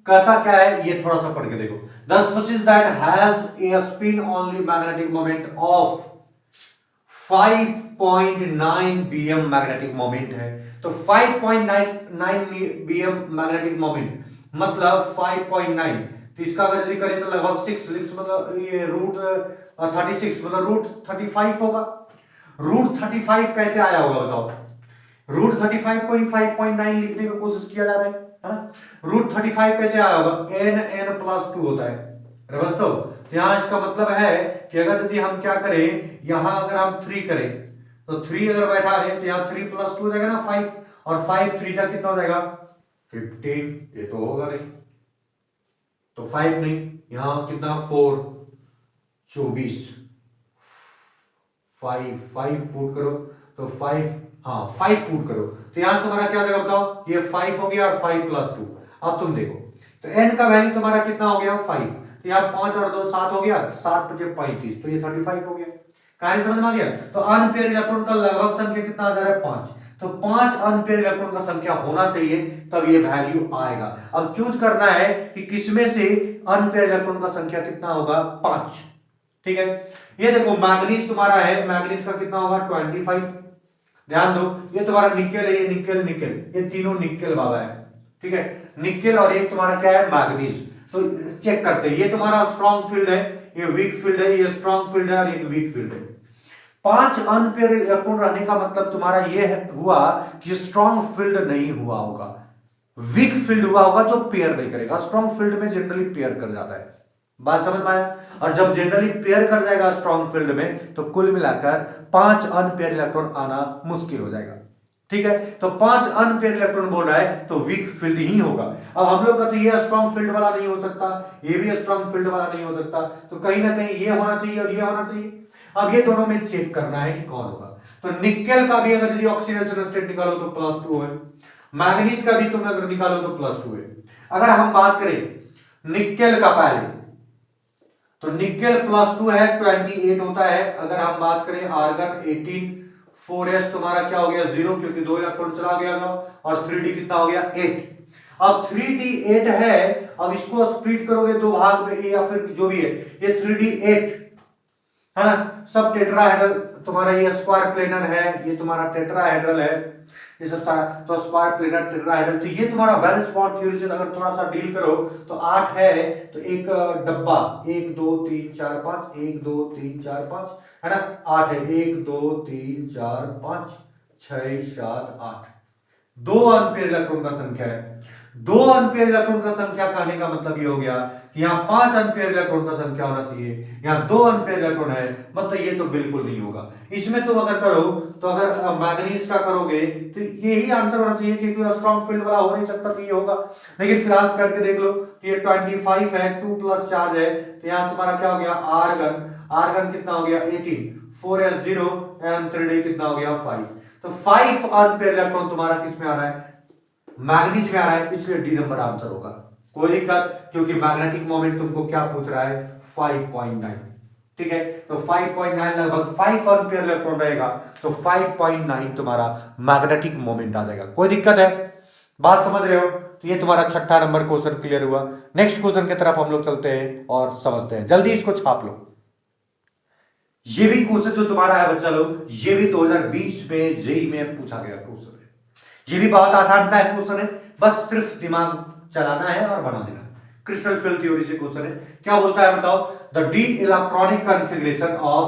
कहता क्या है ये थोड़ा सा पढ़ के देखो। The species that has a spin only magnetic moment of 5.9 bm magnetic moment है, तो 5.9 bm मैग्नेटिक मोमेंट मतलब 5.9, तो इसका अगर यदि करें तो लगभग 6 मतलब ये √36 मतलब √35 होगा। √35 कैसे आया होगा बताओ, √35 को ही 5.9 लिखने की कोशिश किया जा रहा है ना। √35 कैसे आया होगा, n+2 होता है दोस्तों। यहाँ इसका मतलब है कि अगर यदि हम क्या करें, यहां अगर हम 3 करें तो 3 अगर बैठा है तो यहाँ 3+2 हो जाएगा ना 5, और 5 3 जा कितना हो जाएगा 15, ये तो होगा नहीं, तो 5 नहीं, यहां कितना 4 24, 5 पुट करो तो 5, हाँ 5 पुट करो तो यहां तुम्हारा क्या हो जाएगा बताओ, ये 5 हो गया और 5+2। अब तुम देखो तो n का वैल्यू तुम्हारा कितना हो गया 5, तो यहाँ 5 और 2 7 हो गया, 7 × 5 = 35, तो ये 35 हो गया। कहानी समझ में आ गया। तो अनपेयर इलेक्ट्रॉन का लगभग संख्या कितना आ जा रहा है 5, तो 5 अनपेयर इलेक्ट्रॉन का संख्या होना चाहिए तब ये वैल्यू आएगा। अब चूज करना है कि किसमें से अनपेयर इलेक्ट्रॉन का संख्या कितना होगा 5, ठीक है। ये देखो मैग्नीज तुम्हारा है, मैग्नीज का कितना होगा 25, ध्यान दो ये तुम्हारा निकेल है, ये निकेल निकेल, ये तीनों निकेल बाबा है, ठीक है, निकेल, और एक तुम्हारा क्या है मैग्नीज। तो चेक करते हैं, ये तुम्हारा स्ट्रॉन्ग फील्ड है, ये वीक फील्ड है, ये स्ट्रॉन्ग फील्ड है और ये वीक फील्ड है। 5 अनपेयर इलेक्ट्रॉन रहने का मतलब तुम्हारा ये हुआ कि स्ट्रॉन्ग फील्ड नहीं हुआ होगा, वीक फील्ड हुआ होगा जो पेयर नहीं करेगा। स्ट्रॉन्ग फील्ड में जनरली पेयर कर जाता है, बात समझ में आया। और जब जनरली पेयर कर जाएगा स्ट्रॉन्ग फील्ड में तो कुल मिलाकर 5 अनपेयर इलेक्ट्रॉन आना मुश्किल हो जाएगा, ठीक है। तो 5 अनपेयर इलेक्ट्रॉन बोल रहा है तो वीक फील्ड ही होगा। अब हम लोग का तो ये स्ट्रॉन्ग फील्ड वाला नहीं हो सकता, ये भी स्ट्रॉन्ग फील्ड वाला नहीं हो सकता, तो कहीं ना कहीं ये होना चाहिए और ये होना चाहिए। अब ये दोनों में चेक करना है कि कौन होगा। तो निकेल का भी अगर यदि ऑक्सीडेशन स्टेट निकालो तो +2 है, मैग्नीज का भी तुम अगर निकालो तो +2 है। अगर हम बात करें निकेल का पहले, तो निकेल +2 है 28 होता है। अगर हम बात करें आर्गन 18, 4s तुम्हारा क्या हो गया 0, क्योंकि 2 इलेक्ट्रॉन चला गया था, और 3d कितना हो गया 8। अब 3d 8 है, अब इसको स्प्लिट करोगे दो भाग में, या फिर जो भी है, ये 3d 8 है ना, सब टेट्राहेड्रल तुम्हारा, ये स्क्वायर प्लेनर है, ये तुम्हारा टेट्राहेड्रल है, ये सब सारा तो स्क्वायर प्लेनर टेट्राहेड्रल। तो ये तुम्हारा वैलेंस बॉन्ड थ्योरी से अगर थोड़ा सा डील करो तो 8 है, तो एक डब्बा 1 2 3 4 5, 1 2 3 4 5 है ना, 8 है, 1 2 3 4 5 6 7 8, 2 अनपेयर इलेक्ट्रॉन का संख्या है। दो अनपेयर इलेक्ट्रॉन का संख्या कहने का मतलब ये हो गया कि यहाँ 5 अनपेयर इलेक्ट्रॉन का संख्या होना चाहिए, यहाँ 2 अनपेयर इलेक्ट्रॉन है, मतलब ये तो बिल्कुल नहीं होगा। इसमें तुम अगर करो तो अगर मैग्नीज का करोगे तो यही आंसर होना चाहिए, क्योंकि स्ट्रॉन्ग फील्ड वाला हो नहीं सकता तो ये होगा। लेकिन फिलहाल करके देख लो, ये 25 है, 2 प्लस चार्ज है, तो यहाँ तुम्हारा क्या हो गया आर्गन, आर्गन कितना हो गया 18, 4s0 एंड 3d कितना हो गया 5। तो 5 अनपेयर इलेक्ट्रॉन तुम्हारा किस में आ रहा है, मैग्नीज में आ रहा है, इसलिए डी नंबर आंसर होगा। कोई दिक्कत, क्योंकि मैग्नेटिक मोमेंट तुमको क्या पूछ रहा है 5.9, ठीक है। तो 5.9 लगभग 5 एम्पीयर इलेक्ट्रॉन रहेगा, तो 5.9 तुम्हारा मैग्नेटिक मोमेंट आ जाएगा। कोई दिक्कत है, बात समझ रहे हो? तो ये तुम्हारा 6ठा नंबर क्वेश्चन क्लियर हुआ। नेक्स्ट क्वेश्चन की तरफ हम लोग चलते हैं और समझते हैं, जल्दी इसको छाप लो। ये भी क्वेश्चन जो तुम्हारा है बच्चा लोग, ये भी 2020 में जेई में पूछा गया क्वेश्चन है। ये भी बहुत आसान सा क्वेश्चन है, बस सिर्फ दिमाग चलाना है और बना देना है। क्रिस्टल फील्ड थ्योरी से क्वेश्चन है, क्या बोलता है बताओ। The D electronic configuration of,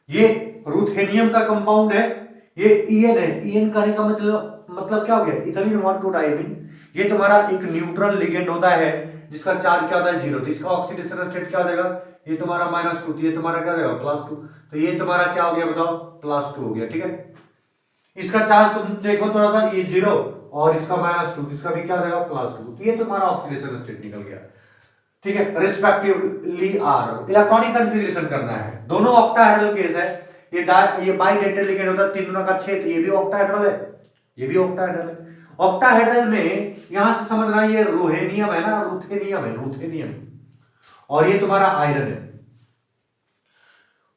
ये रूथेनियम का कंपाउंड है, ये ईएन है, ईएन कहने का मतलब क्या हो गया इथाइलिन 1 2 डाइमीन। ये तुम्हारा एक न्यूट्रल लिगेंड होता है जिसका चार्ज क्या होता है 0, तो इसका ऑक्सीडेशन स्टेट क्या हो जाएगा, ये तुम्हारा -2, ये तुम्हारा क्या हो जाएगा +2, तो ये तुम्हारा क्या हो गया बताओ +2 हो गया, ठीक है। इसका चार्ज तुम देखो थोड़ा सा, ये 0 और इसका -2, इसका भी क्या हो जाएगा +2, तो ये तुम्हारा ऑक्सीडेशन स्टेट निकल गया, ठीक है। रिस्पेक्टिवली आर इलेक्ट्रॉनिक कॉन्फ़िगरेशन करना है, दोनों ऑक्टाहेड्रल केस है, ये बाइडेंटल लिगेंड होता है 3 गुना का 6, तो ये भी ऑक्टाहेड्रल है, ये भी ऑक्टाहेड्रल है। ऑक्टाहेड्रल में यहां से समझना, ये रोहेनियम है ना, रूथेनियम है, रूथेनियम, और ये तुम्हारा आयरन है।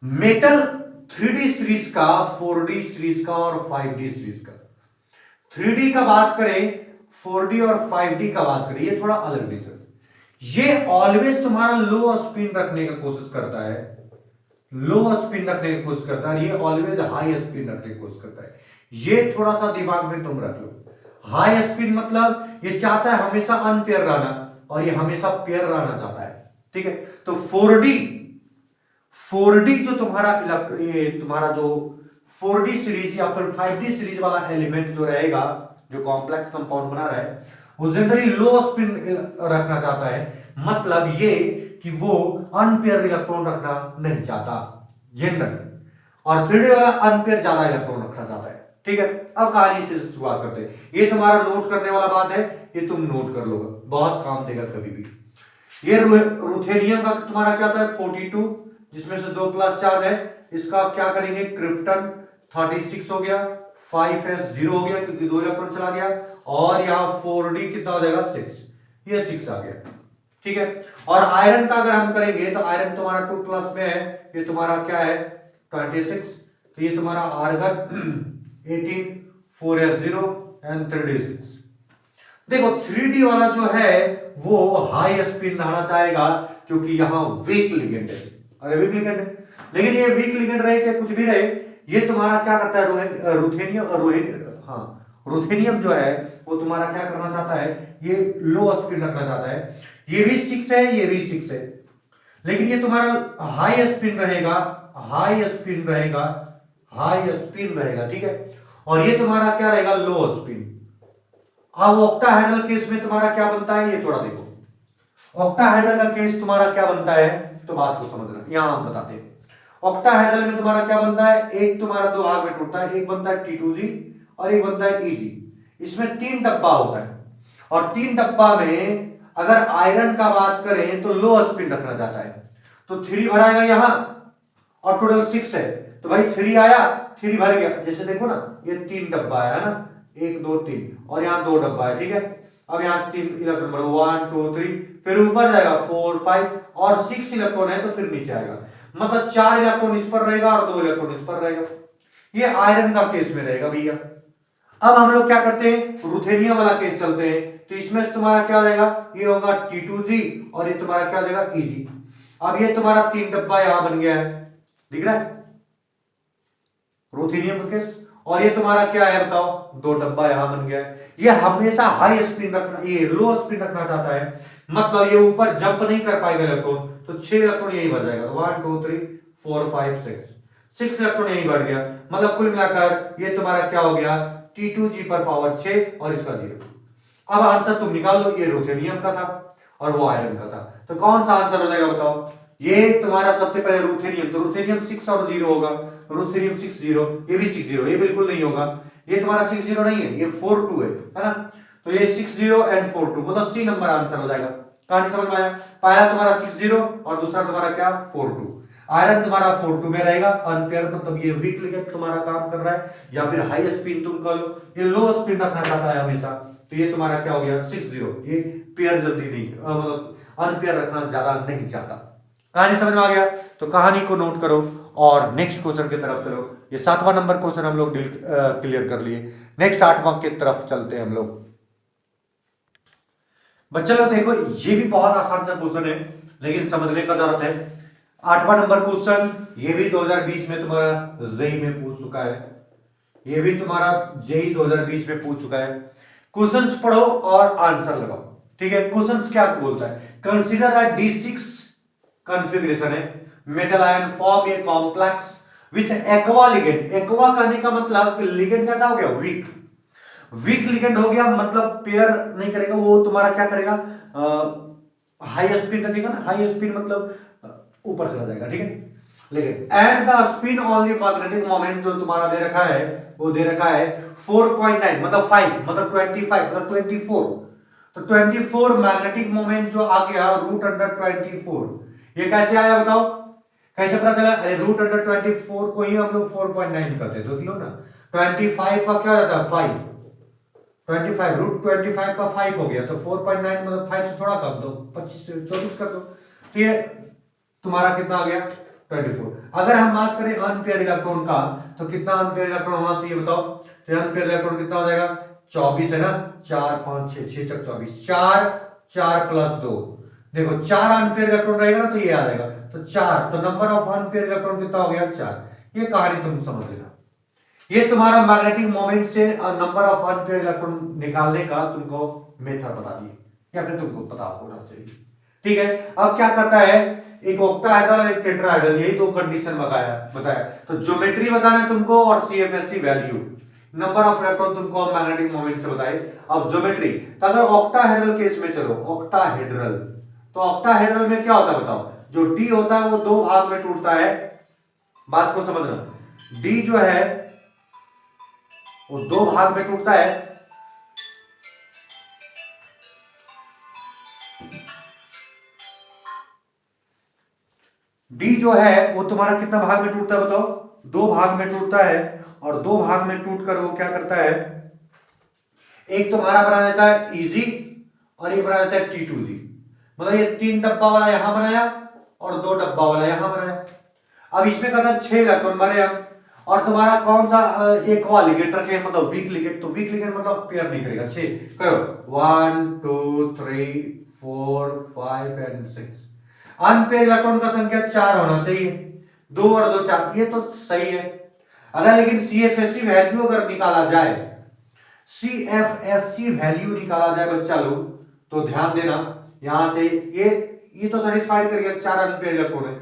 मेटल 3D सीरीज का, 4D सीरीज का और 5D सीरीज का। 3D का बात करें, 4D और 5D का बात करें, ये थोड़ा अलग नेचर। ये ऑलवेज तुम्हारा लो स्पिन रखने की कोशिश करता है, लो स्पिन रखने की कोशिश करता है, ये ऑलवेज हाई स्पिन रखने की कोशिश करता है। ये थोड़ा सा दिमाग में तुम रख लो। हाई स्पिन मतलब ये चाहता है हमेशा अनपेयर रहना, और ये हमेशा पेयर रहना चाहता है, ठीक है। तो 4D जो तुम्हारा ये तुम्हारा जो 4D सीरीज या फिर 5D सीरीज वाला एलिमेंट जो रहेगा, जो कॉम्प्लेक्स कंपाउंड बना रहा है, वो जनरली लो स्पिन रखना चाहता है, मतलब ये कि वो अनपेयर इलेक्ट्रॉन रखना नहीं चाहता जनरल, और 3D वाला अनपेयर ज्यादा इलेक्ट्रॉन रखना चाहता है, ठीक है। अब कहानी से शुरुआत करते हैं, ये तुम्हारा नोट करने वाला बात है, ये तुम नोट कर लोगे, बहुत काम देगा कभी भी। ये रूथेनियम का तुम्हारा क्या था 42, जिसमें से 2 प्लस चार्ज है, इसका क्या करेंगे क्रिप्टन 36 हो गया, 5s0 हो गया क्योंकि 2 इलेक्ट्रॉन चला गया, और यहाँ 4D कितना हो जाएगा 6, ये 6 आ गया, ठीक है। और आयरन का अगर हम करेंगे तो आयरन तुम्हारा 2 प्लस में है, ये तुम्हारा क्या है 26, तो ये तुम्हारा आर्गन 18, 4s0 एंड 3d6। देखो 3D वाला जो है वो हाई स्पिन रहना चाहेगा, क्योंकि यहां वीक लिगेंड है, अरे वीक लिगेंड है, लेकिन ये वीक लिगेंड रहे चाहे कुछ भी रहे, ये तुम्हारा क्या करता है रूथेनियम जो है वो तुम्हारा क्या करना चाहता है, ये लो स्पिन रखना चाहता है। ये भी 6 है, ये भी 6 है, लेकिन ये तुम्हारा हाई स्पिन रहेगा, हाई स्पिन रहेगा, हाई स्पिन रहेगा, ठीक है। और ये तुम्हारा क्या रहेगा लो स्पिन। अब ऑक्टाहेड्रल केस में तुम्हारा क्या बनता है, ये थोड़ा देखो। ऑक्टाहेड्रल का केस तुम्हारा क्या बनता है, तो बात को समझना, यहां हम बताते हैं। ऑक्टाहेड्रल में तुम्हारा क्या बनता है, एक तुम्हारा 2 भाग में टूटता है, एक बनता है T2G और एक बनता है EG। इसमें 3 डब्बा होता है, और 3 डब्बा में अगर आयरन का बात करें तो लो स्पिन रखना चाहता है, तो 3 भराएगा यहां, और टोटल 6 है, तो भाई 3 आया, 3 भर गया। जैसे देखो ना, ये 3 डब्बा है ना, 1 2 3, और यहाँ 2 डब्बा है, ठीक है। अब यहाँ 3 इलेक्ट्रॉन बढ़ो, 1 2 3, फिर ऊपर जाएगा 4 5 और 6 इलेक्ट्रॉन है तो फिर नीचे आएगा, मतलब 4 इलेक्ट्रॉन इस पर रहेगा और 2 इलेक्ट्रॉन इस पर रहेगा। ये आयरन का केस में रहेगा भैया। अब हम लोग क्या करते हैं, रूथेनियम वाला केस चलते हैं, तो इसमें से तुम्हारा क्या रहेगा, ये होगा T2G और ये तुम्हारा क्या रहेगा EG। अब ये तुम्हारा 3 डब्बा यहां बन गया है, दिख रहा है रूथेनियम का केस, और ये तुम्हारा क्या है बताओ 2 डब्बा यहां बन गया है। ये हमेशा हाई स्पिन रखना, ये लो स्पिन रखना चाहता है, मतलब ये ऊपर जंप नहीं कर पाएगा इलेक्ट्रॉन, तो 6 इलेक्ट्रॉन यही बढ़ जाएगा, 1 2 3 4 5 6 इलेक्ट्रॉन यही बढ़ गया, मतलब कुल मिलाकर ये तुम्हारा क्या हो गया T2G पर पावर 6 और इसका 0। अब आंसर तुम निकाल लो, ये रुथेनियम का था और वो आयरन का था, तो कौन सा आंसर हो जाएगा बताओ? ये तुम्हारा सबसे पहले रुथेनियम, तो रुथेनियम 6 और 0 होगा, रुथेनियम 6 0, ये भी 6 0, ये बिल्कुल नहीं होगा, ये तुम्हारा 6 0 नहीं है, ये 4 2 है ना, तो ये 6 0 एंड 4 2, मतलब सी नंबर आंसर हो जाएगा। कहानी समझ में आया? पहला तुम्हारा 6 0 और दूसरा तुम्हारा क्या 4 2। आयरन तुम्हारा 4 2 में रहेगा, अनपेयर मतलब ये वीक लिगेंड तुम्हारा काम कर रहा है, या फिर हाई स्पिन तुम कह लो, ये लो स्पिन रखना चाहता है हमेशा, तो ये तुम्हारा क्या हो गया 6 0, ये पेयर जल्दी नहीं मतलब अनपेयर रखना ज्यादा नहीं चाहता। कहानी समझ में आ गया? तो कहानी को नोट करो और नेक्स्ट क्वेश्चन की तरफ चलो। ये 7वां नंबर क्वेश्चन हम लोग क्लियर कर लिए। नेक्स्ट 8वां की तरफ चलते हैं हम लोग। बच्चे लोग देखो, ये भी बहुत आसान सा क्वेश्चन है, लेकिन समझने का जरूरत है। 8वां नंबर क्वेश्चन, ये भी 2020 में तुम्हारा जेई में पूछ चुका है, ये भी तुम्हारा जेई 2020 में पूछ चुका है। क्वेश्चंस पढ़ो और आंसर लगाओ, ठीक है? क्वेश्चंस क्या बोलता है? कंसीडर अ D6 कॉन्फ़िगरेशन है, metal ion form a complex with aqua ligand. Aqua कहने का मतलब कि लिगेंड कैसा हो गया? वीक। वीक लिगेंड हो गया मतलब पेयर नहीं करेगा, वो तुम्हारा क्या करेगा? हाई स्पिन रखेगा ना, हाई स्पिन मतलब ऊपर चला जाएगा, ठीक है? लेकिन and the spin on the magnetic moment जो तुम्हारा दे रखा है, वो दे रखा है 4.9 मतलब 5 मतलब 25 मतलब 24, तो 24 मैग्नेटिक मोमेंट जो आ गया रूट अंडर 24, ये कैसे आया बताओ? कैसे पता चला? अरे रूट अंडर 24 को ही हम लोग 4.9 करते हैं, देख लो ना, 25 का क्या रहता है 5, 25 रूट 25 का 5 हो गया, तो 4.9 मतलब 5 से थोड़ा कम, तो 25 से 24 कर दो, तो ये तुम्हारा कितना आ गया 24। अगर हम बात करें अनपेयर इलेक्ट्रॉन का, तो कितना अनपेयर इलेक्ट्रॉन होना चाहिए बताओ? तो अनपेयर इलेक्ट्रॉन कितना हो जाएगा? 24 है ना, 4 5 6 6 चक 24, 4 4 प्लस 2, देखो 4 अनपेयर इलेक्ट्रॉन रहेगा ना, तो ये आ जाएगा, तो 4, तो नंबर ऑफ अनपेयर इलेक्ट्रॉन कितना हो गया 4। ये कहानी तुम समझ लेना, ये तुम्हारा मैग्नेटिक मोमेंट से नंबर ऑफ अनपेयर इलेक्ट्रॉन निकालने का तुमको मेथड बता दिए, या फिर तुमको पता होना चाहिए, ठीक है? अब क्या करता है, एक ऑक्टाहेड्रल और एक टेट्राहेड्रल, यही दो कंडीशन बताया, तो ज्योमेट्री बताना है तुमको और CFSC value, number of electron तुमको मैग्नेटिक मोमेंट से बताए। अब ज्योमेट्री, तो अगर ऑक्टाहेड्रल केस में चलो, ऑक्टाहेड्रल, तो ऑक्टाहेड्रल में क्या होता है बताओ? जो डी होता है वो दो भाग में टूटता है, बात को समझना, डी जो है वो दो भाग में टूटता है, डी जो है वो तुम्हारा कितना भाग में टूटता है बताओ? दो भाग में टूटता है, और दो भाग में टूट कर वो क्या करता है, एक तुम्हारा बना देता है इजी और एक बना देता है T2G, मतलब ये 3 डब्बा वाला यहां बनाया और 2 डब्बा वाला यहां बनाया। अब इसमें कहता है 6 इलेक्ट्रॉन बने हम, और तुम्हारा कौन सा एक्वा लिगेंड रखे, मतलब वीक लिगेंड, तो वीक लिगेंड मतलब पेयर नहीं करेगा, 6 करो, 1 2 3 4 5 एंड 6। अनपेयर इलेक्ट्रॉन का संख्या 4 होना चाहिए, 2 और 2 4, ये तो सही है। अगर लेकिन सीएफएससी वैल्यू अगर निकाला जाए, सीएफएससी वैल्यू निकाला जाए बच्चा लोग, तो ध्यान देना, यहां से ये तो सेटिस्फाइड कर गया, 4 अनपेयर इलेक्ट्रॉन है।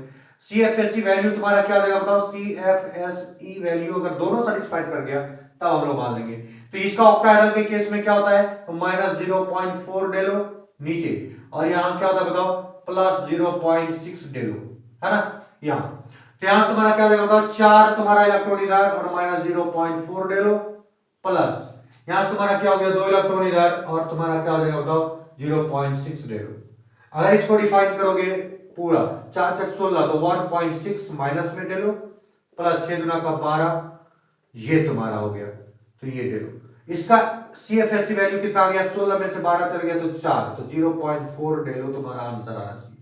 सीएफएससी वैल्यू तुम्हारा क्या देगा बताओ? सीएफएसई वैल्यू अगर दोनों सेटिस्फाइड कर गया तब हम लोग मान लेंगे। तो इसका ऑक्टाहेड्रल के केस में क्या होता है? तो -0.4 डेलो नीचे, और यहां क्या होता है बताओ? +0.6 डेलो, है ना यहां। तो यहां से तुम्हारा क्या देगा बताओ? 4 तुम्हारा इलेक्ट्रॉन इधर और -0.4 डेलो, प्लस यहां से तुम्हारा क्या हो गया? 2 इलेक्ट्रॉन इधर और तुम्हारा क्या हो जाएगा बताओ? 0.6 डेलो। अगर इसको डिफाइन करोगे पूरा 4 चक 16, तो 1.6 माइनस में डेलो, प्लस 6 दूना का 12, ये तुम्हारा हो गया, तो ये डेलो। इसका सीएफएससी वैल्यू कितना आ गया? 16 में से 12 चल गया तो 4, तो 0.4 डेलो तुम्हारा आंसर आना चाहिए।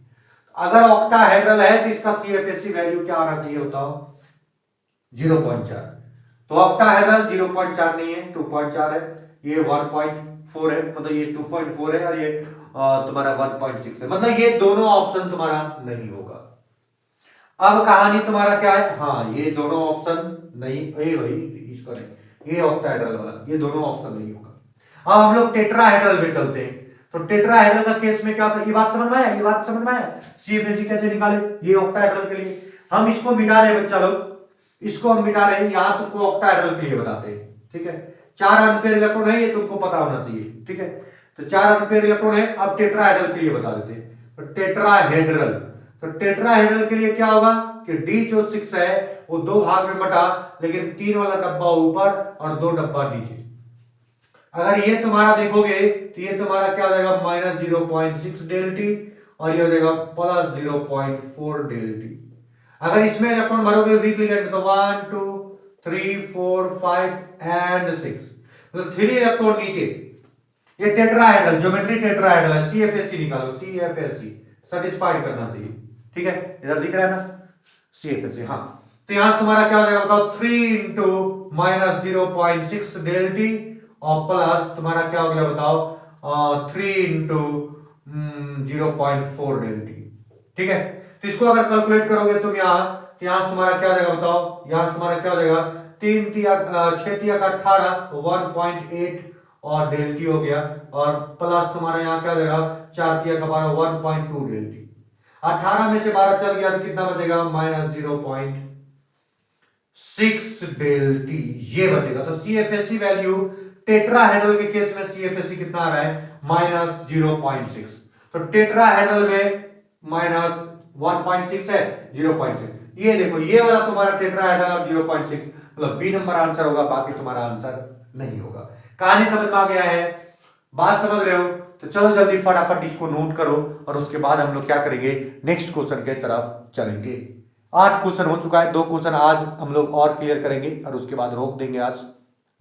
अगर ऑक्टाहेड्रल है तो इसका सीएफएससी वैल्यू क्या आना चाहिए बताओ? 0.4। तो ऑक्टाहेड्रल 0.4 नहीं है, 2.4 है, ये 1.4 है, मतलब ये 2.4 है, और ये तुम्हारा 1.6 है, मतलब ये दोनों ऑप्शन तुम्हारा नहीं होगा। अब कहानी तुम्हारा क्या है? हाँ, ये दोनों ऑप्शन नहीं, ये वही इसका नहीं, ये ऑक्टाहेड्रल वाला, ये दोनों ऑप्शन नहीं होगा। अब हम लोग टेट्राहेड्रल में चलते हैं। तो टेट्राहेड्रल का केस में क्या होता है? ये बात समझ में आया? ये बात समझ में आया? सीएफएससी कैसे निकाले ये ऑक्टाहेड्रल के लिए? हम इसको मिटा रहे बच्चा लोग, इसको हम मिटा रहे हैं, यहां तुमको ऑक्टाहेड्रल के लिए बताते हैं, ठीक है? 4 अनपेयर इलेक्ट्रॉन है, ये तुमको पता होना चाहिए, ठीक है? तो 4 अनपेयर इलेक्ट्रॉन है। अब टेट्राहेड्रल के लिए बता देते हैं। तो टेट्राहेड्रल के लिए क्या होगा कि डी जो 6 है वो 2 भाग में बटा, लेकिन 3 वाला डब्बा ऊपर और 2 डब्बा नीचे। अगर ये तुम्हारा देखोगे तो ये तुम्हारा क्या हो जाएगा -0.6 डेल्टी और ये हो जाएगा +0.4 डेल्टी। अगर इसमें इलेक्ट्रॉन भरोगे वीक लिगेंड तो 1 2 3 4 5 एंड 6, मतलब 3 इलेक्ट्रॉन नीचे। ये टेट्राहेड्रल, ज्योमेट्री टेट्राहेड्रल है। CFSE निकालो, CFSE सेटिस्फाइड करना चाहिए, ठीक है। इधर दिख रहा है ना CFSE, हाँ। तो यहां से तुम्हारा क्या हो जाएगा बताओ, 3 इंटू -0.6 डेल्टी और प्लस तुम्हारा क्या हो गया बताओ 3 इंटू 0.4 डेल्टी, ठीक है। तो इसको अगर कैलकुलेट करोगे तुम यहां से तुम्हारा क्या हो जाएगा बताओ, यहां से तुम्हारा क्या हो जाएगा 3 तिया 6 तिया का 18 1.8 और डेल्टी हो गया, और प्लस तुम्हारा यहाँ क्या हो जाएगा 4 तिया का 12 1.2 डेल्टी। 18 में से 12 चल गया तो कितना बचेगा -0.6 डेल्टी, ये बचेगा। तो CFSE वैल्यू टेट्राहेड्रल के केस में CFSE कितना आ रहा है -0.6। तो टेट्राहेड्रल में -1.6 है 0.6। ये देखो ये वाला तुम्हारा टेट्राहेड्रल 0.6, मतलब बी नंबर आंसर होगा, बाकी तुम्हारा आंसर नहीं होगा। कहानी समझ में आ गया है, बात समझ रहे हो? तो चलो जल्दी फटाफट इसको नोट करो और उसके बाद हम लोग क्या करेंगे, नेक्स्ट क्वेश्चन के तरफ चलेंगे। 8 क्वेश्चन हो चुका है, 2 क्वेश्चन आज हम लोग और क्लियर करेंगे और उसके बाद रोक देंगे, आज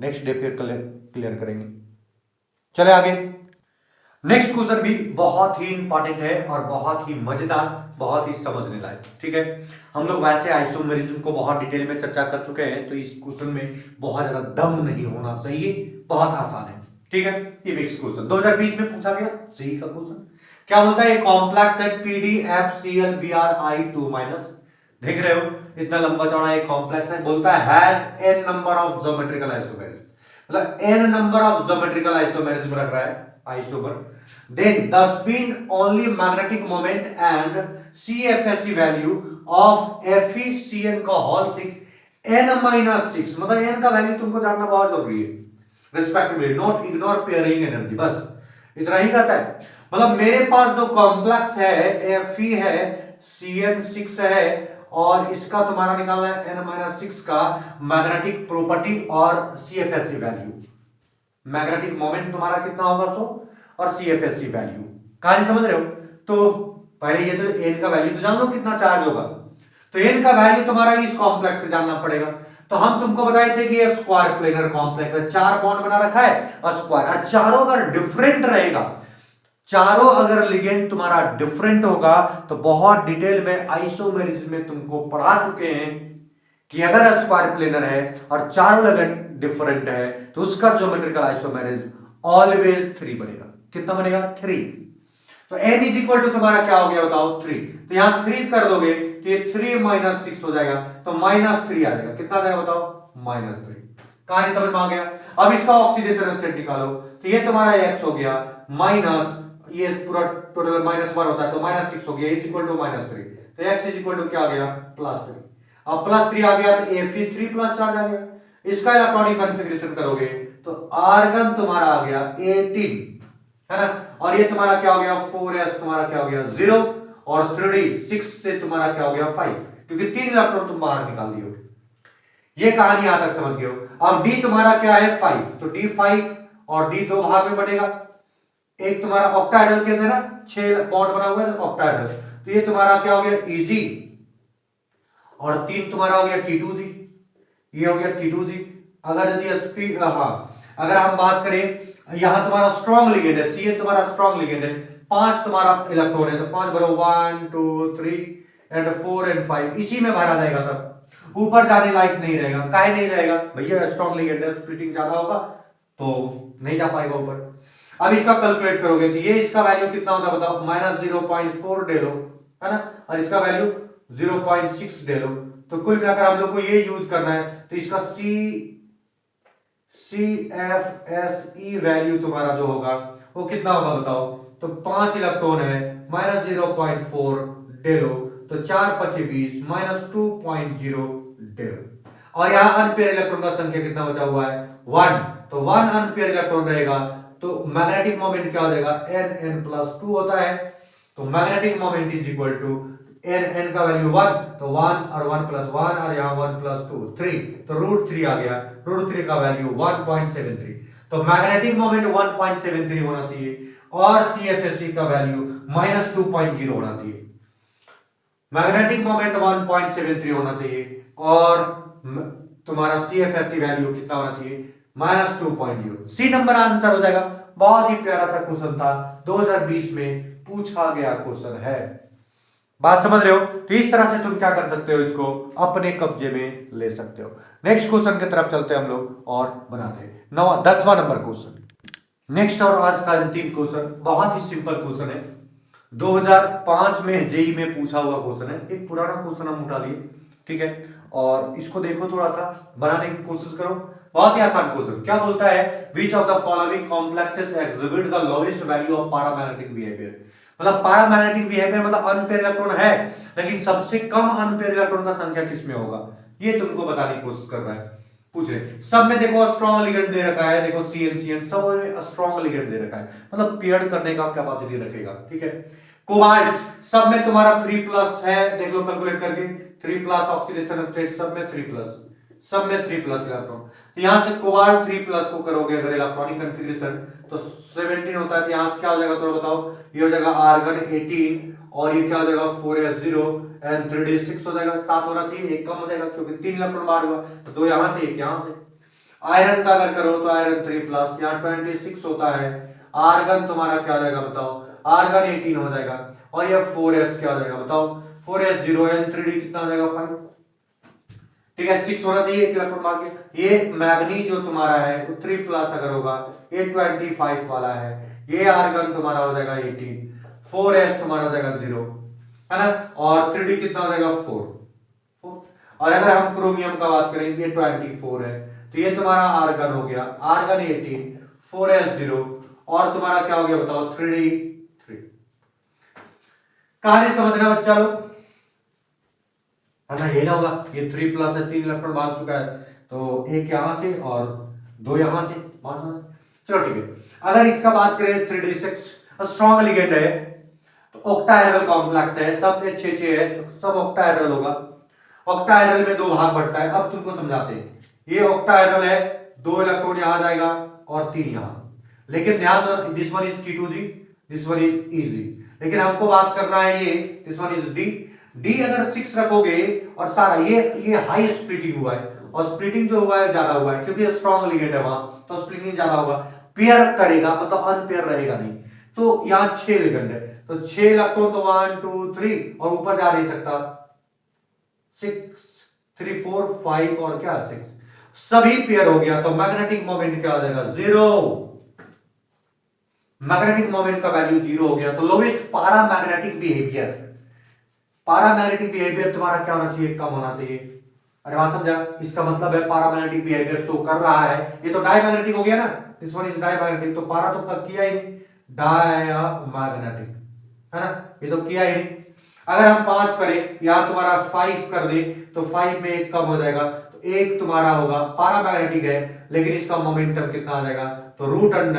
नेक्स्ट डे फिर क्लियर करेंगे। चले आगे। नेक्स्ट क्वेश्चन भी बहुत ही इंपॉर्टेंट है और बहुत ही मजेदार, बहुत ही समझने लायक, ठीक है। हम लोग वैसे आइसोमेरिज्म को बहुत डिटेल में चर्चा कर चुके हैं, तो इस क्वेश्चन में बहुत ज्यादा दम नहीं होना चाहिए, बहुत आसान है, ठीक है। ये नेक्स्ट क्वेश्चन 2020 में पूछा गया सही का क्वेश्चन। क्या बोलता है, कॉम्प्लेक्स है PdFClBr(I2-), देख रहे हो इतना लंबा चौड़ा एक कॉम्प्लेक्स है, बोलता है has n number of geometrical isomerism, मतलब n number of geometrical isomerism रख रहा है isomer. Then the spin only magnetic moment and CFSE value of FeCN का होल 6 n-6, मतलब n का वैल्यू तुमको जानना बहुत जरूरी है, respectively not ignore pairing energy, बस इतना ही कहता है। मतलब मेरे पास जो कॉम्प्लेक्स है Fe है, CN 6 है और इसका तुम्हारा निकालना है n-6 का मैग्नेटिक प्रॉपर्टी और CFSE वैल्यू। मैग्नेटिक मोमेंट तुम्हारा कितना होगा 100 और CFSE वैल्यू। कहानी समझ रहे हो? तो पहले ये तो n का वैल्यू तो जान लो कितना चार्ज होगा, तो n का वैल्यू तुम्हारा इस कॉम्प्लेक्स से जानना पड़ेगा। तो हम तुमको बताए थे कि ये स्क्वायर प्लेनर कॉम्प्लेक्स है, 4 बॉन्ड बना रखा है और स्क्वायर, और चारों अगर डिफरेंट रहेगा, चारों अगर लिगेंड तुम्हारा डिफरेंट होगा, तो बहुत डिटेल में आइसोमेरिज्म में तुमको पढ़ा चुके हैं कि अगर स्क्वायर प्लेनर है और चारों लिगेंड डिफरेंट है तो उसका ज्योमेट्रिकल आइसोमेरिज्म ऑलवेज 3 बनेगा। कितना बनेगा 3। तो n इज इक्वल टू तुम्हारा क्या हो गया बताओ 3। तो यहां 3 कर दोगे तो ये 3 - 6 हो जाएगा, तो -3 आ जाएगा। कितना आ जाएगा बताओ -3। कहानी समझ में आ गया? अब इसका ऑक्सीडेशन स्टेट निकालो, तो ये तुम्हारा x हो गया माइनस, ये पूरा टोटल -1 होता है तो -6 हो गया इज इक्वल टू -3, तो x इज इक्वल टू क्या आ गया +3। अब +3 आ गया तो Fe3 + चार्ज आ गया। इसका इलेक्ट्रॉनिक कॉन्फ़िगरेशन करोगे तो आर्गन तुम्हारा आ गया 18, है ना, और ये तुम्हारा क्या हो गया 4s तुम्हारा क्या हो गया 0 और 3d 6 से तुम्हारा क्या हो गया 5, क्योंकि 3 इलेक्ट्रॉन तुम बाहर निकाल दिए हो। ये कहानी यहां तक समझ गए हो। अब d तुम्हारा क्या है 5, तो d 5 और d 2 भाग में बढ़ेगा। एक तुम्हारा ऑक्टाहेड्रल केस है ना, 6 बॉन्ड बना हुआ है ऑक्टाहेड्रल, तो ये तुम्हारा क्या हो गया Eg और 3 तुम्हारा हो गया T2G, ये हो गया T2G। अगर यदि sp अगर हम बात करें यहां तुम्हारा स्ट्रॉन्ग लिगेंड है, Cn तुम्हारा स्ट्रॉन्ग लिगेंड है, 5 तुम्हारा इलेक्ट्रॉन है, तो 5 भरो 1 2 3 एंड 4 एंड 5 इसी में भरा जाएगा सब, ऊपर जाने लायक नहीं रहेगा। काहे नहीं रहेगा भैया, स्ट्रॉन्ग लिगेंड है, स्प्लिटिंग ज्यादा होगा तो नहीं जा पाएगा ऊपर। अब इसका कैलकुलेट करोगे तो ये इसका वैल्यू कितना होगा बताओ -0.4 ले लो, है ना, और इसका वैल्यू 0.6 ले लो। तो कुल मिलाकर हम लोग को ये यूज करना है, तो इसका CFSE वैल्यू तुम्हारा जो होगा वो कितना होगा बताओ, तो 5 इलेक्ट्रॉन है -0.4 ले लो, तो 4 × 5 = 20 -2.0 ले लो, और यहाँ अनपेयर इलेक्ट्रॉन का संख्या कितना बचा हुआ है 1, तो 1 अनपेयर इलेक्ट्रॉन रहेगा तो मैग्नेटिक मोमेंट क्या हो जाएगा, n+2 होता है। तो magnetic moment is equal to n का वैल्यू 1, तो 1 और 1 + 1 और यहाँ 1 + 2 3, तो √3 आ गया। √3 का वैल्यू 1.73, तो मैग्नेटिक मोमेंट 1.73 होना चाहिए और CFSE का वैल्यू -2.0 होना चाहिए। मैग्नेटिक मोमेंट 1.73 होना चाहिए और तुम्हारा CFSE वैल्यू कितना होना चाहिए, -2.0। सी नंबर आंसर हो जाएगा। बहुत ही प्यारा सा क्वेश्चन था, 2020 में पूछा गया क्वेश्चन है। बात समझ रहे हो? तो इस तरह से तुम क्या कर सकते हो, इसको अपने कब्जे में ले सकते हो। नेक्स्ट क्वेश्चन की तरफ चलते हैं हम लोग और बनाते हैं 10वां नंबर क्वेश्चन। नेक्स्ट और आज का अंतिम क्वेश्चन बहुत ही सिंपल क्वेश्चन है, 2005 में जेई में पूछा हुआ क्वेश्चन है। एक पुराना क्वेश्चन हम उठा लिए, ठीक है, और इसको देखो, थोड़ा सा बनाने की कोशिश करो। बहुत ही आसान क्वेश्चन। क्या बोलता है, which of the following complexes exhibit the lowest value of paramagnetic behaviour. मतलब पैरामैग्नेटिक बिहेवियर मतलब अनपेयर इलेक्ट्रॉन है, लेकिन सबसे कम अनपेयर इलेक्ट्रॉन का संख्या किसमें होगा, ये तुमको बताने की कोशिश कर रहा है, पूछ रहे। सब में देखो स्ट्रॉन्ग लिगेंड दे रखा है, देखो CN सब में स्ट्रॉन्ग लिगेंड दे रखा है, मतलब पेयर करने का कैपेसिटी रखेगा, ठीक है। कोबाल्ट सब में तुम्हारा 3+ है, देख लो कैलकुलेट करके, 3+ ऑक्सीडेशन स्टेट सब में 3+, सब में 3+ इलेक्ट्रॉन। यहां से कोबाल्ट 3+ को करोगे अगर इलेक्ट्रॉनिक कॉन्फ़िगरेशन तो 17 होता है, तो यहां से क्या हो जाएगा तो बताओ, ये हो जाएगा आर्गन 18 और ये क्या हो जाएगा 4s0 एंड 3d6 हो जाएगा। 7 होना चाहिए, एक कम हो जाएगा क्योंकि 3 इलेक्ट्रॉन बाहर हुआ, तो 2 यहां से 1 यहां से। आयरन का अगर करो तो आयरन 3+, यहाँ 26 होता है। आर्गन तुम्हारा क्या हो जाएगा बताओ, आर्गन 18 हो जाएगा और ये 4s क्या हो जाएगा बताओ, 4s0 एंड 3d कितना हो जाएगा 5, ठीक है। 6 होना चाहिए, एक इलेक्ट्रॉन बाहर गया। ये मैग्नीज जो तुम्हारा है वो 3+ अगर होगा, ये 25 वाला है, ये आर्गन तुम्हारा हो जाएगा 18, 4s तुम्हारा हो जाएगा 0, है ना, और 3d कितना हो जाएगा 4। और अगर हम क्रोमियम का बात करें, ये 24 है, तो ये तुम्हारा आर्गन हो गया, आर्गन 18, 4s0 और तुम्हारा क्या हो गया बताओ 3d 3। कहानी समझना बच्चा लोग, है ना, ये ना होगा, ये 3+ है, 3 इलेक्ट्रॉन भाग चुका है, तो एक यहां से और 2 यहां से, चलो ठीक है। अगर इसका बात करें 3d6 स्ट्रॉन्ग लिगेंड है, तो ऑक्टाहेड्रल कॉम्प्लेक्स है, सब में 6 है, तो सब ऑक्टाहेड्रल होगा। ऑक्टाहेड्रल में 2 भाग बढ़ता है, अब तुमको समझाते हैं। ये ऑक्टाहेड्रल है, 2 इलेक्ट्रॉन यहां जाएगा और 3 यहां, लेकिन ध्यान दो, this one is T2G, this one is easy, लेकिन हमको बात करना है ये, दिस वन इज D अगर 6 रखोगे और सारा ये हाई स्प्लिटिंग हुआ है, और स्प्लिटिंग जो हुआ है ज्यादा हुआ है क्योंकि स्ट्रॉन्ग लिगेंड है वहां, तो स्प्लिटिंग ज्यादा होगा, पेयर करेगा मतलब अनपेयर रहेगा नहीं। तो यहां 6 लिगेंड है, तो 6 इलेक्ट्रॉन तो 1 2 3 और ऊपर जा नहीं सकता, 6 3 4 5 और क्या 6, सभी पेयर हो गया, तो मैग्नेटिक मोमेंट क्या हो जाएगा 0, मैग्नेटिक मोमेंट का वैल्यू 0 हो गया। तो lowest paramagnetic behaviour, paramagnetic behaviour तुम्हारा क्या होना चाहिए, कम होना चाहिए। अरे बात समझा, इसका मतलब है पैरामैग्नेटिक बिहेवियर शो कर रहा है, ये तो डायमैग्नेटिक हो गया ना, दिस वन इज डायमैग्नेटिक, तो पारा तो कब किया ही नहीं, डायमैग्नेटिक, है ना, ये तो किया ही नहीं। अगर हम 5 करें, यहां तुम्हारा 5 कर दे, तो 5 में 1 कम हो जाएगा, तो 1 तुम्हारा होगा, पैरामैग्नेटिक है, लेकिन इसका मोमेंटम कितना आ जाएगा, तो √1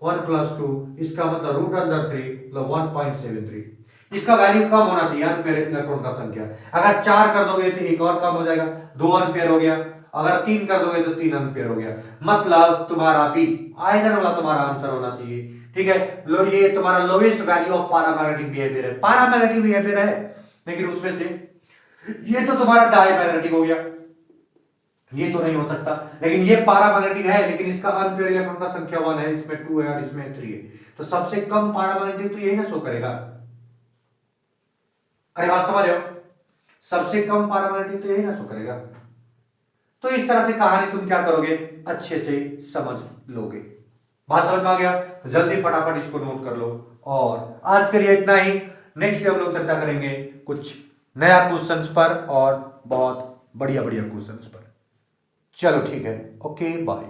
+ 2, इसका मतलब √3 मतलब 1.73। इसका वैल्यू कम होना चाहिए अनपेयर इलेक्ट्रॉन का संख्या। अगर 4 कर दोगे तो 1 और कम हो जाएगा, 2 अनपेयर हो गया, अगर 3 कर दोगे तो 3 अनपेयर हो गया, मतलब तुम्हारा बी आयरन वाला तुम्हारा आंसर होना चाहिए, ठीक है। ये तुम्हारा lowest value of paramagnetic behaviour है, पैरामैग्नेटिक बिहेवियर है, लेकिन उसमें से ये तो तुम्हारा डायमैग्नेटिक हो गया, ये तो नहीं हो सकता, लेकिन ये पैरामैग्नेटिक है, लेकिन इसका अनपेयर इलेक्ट्रॉन का संख्या 1 है, इसमें 2 है और इसमें 3 है, तो सबसे कम पैरामैग्नेटिक तो यही ना शो करेगा। अरे बात समझ रहे हो, सबसे कम पैरामैग्नेटिक तो यही ना शो करेगा। तो इस तरह से कहानी तुम क्या करोगे, अच्छे से समझ लोगे। बात समझ में आ गया, तो जल्दी फटाफट इसको नोट कर लो। और आज के लिए इतना ही, नेक्स्ट डे हम लोग चर्चा करेंगे कुछ नया क्वेश्चंस पर और बहुत बढ़िया बढ़िया क्वेश्चंस पर। चलो ठीक है, ओके बाय।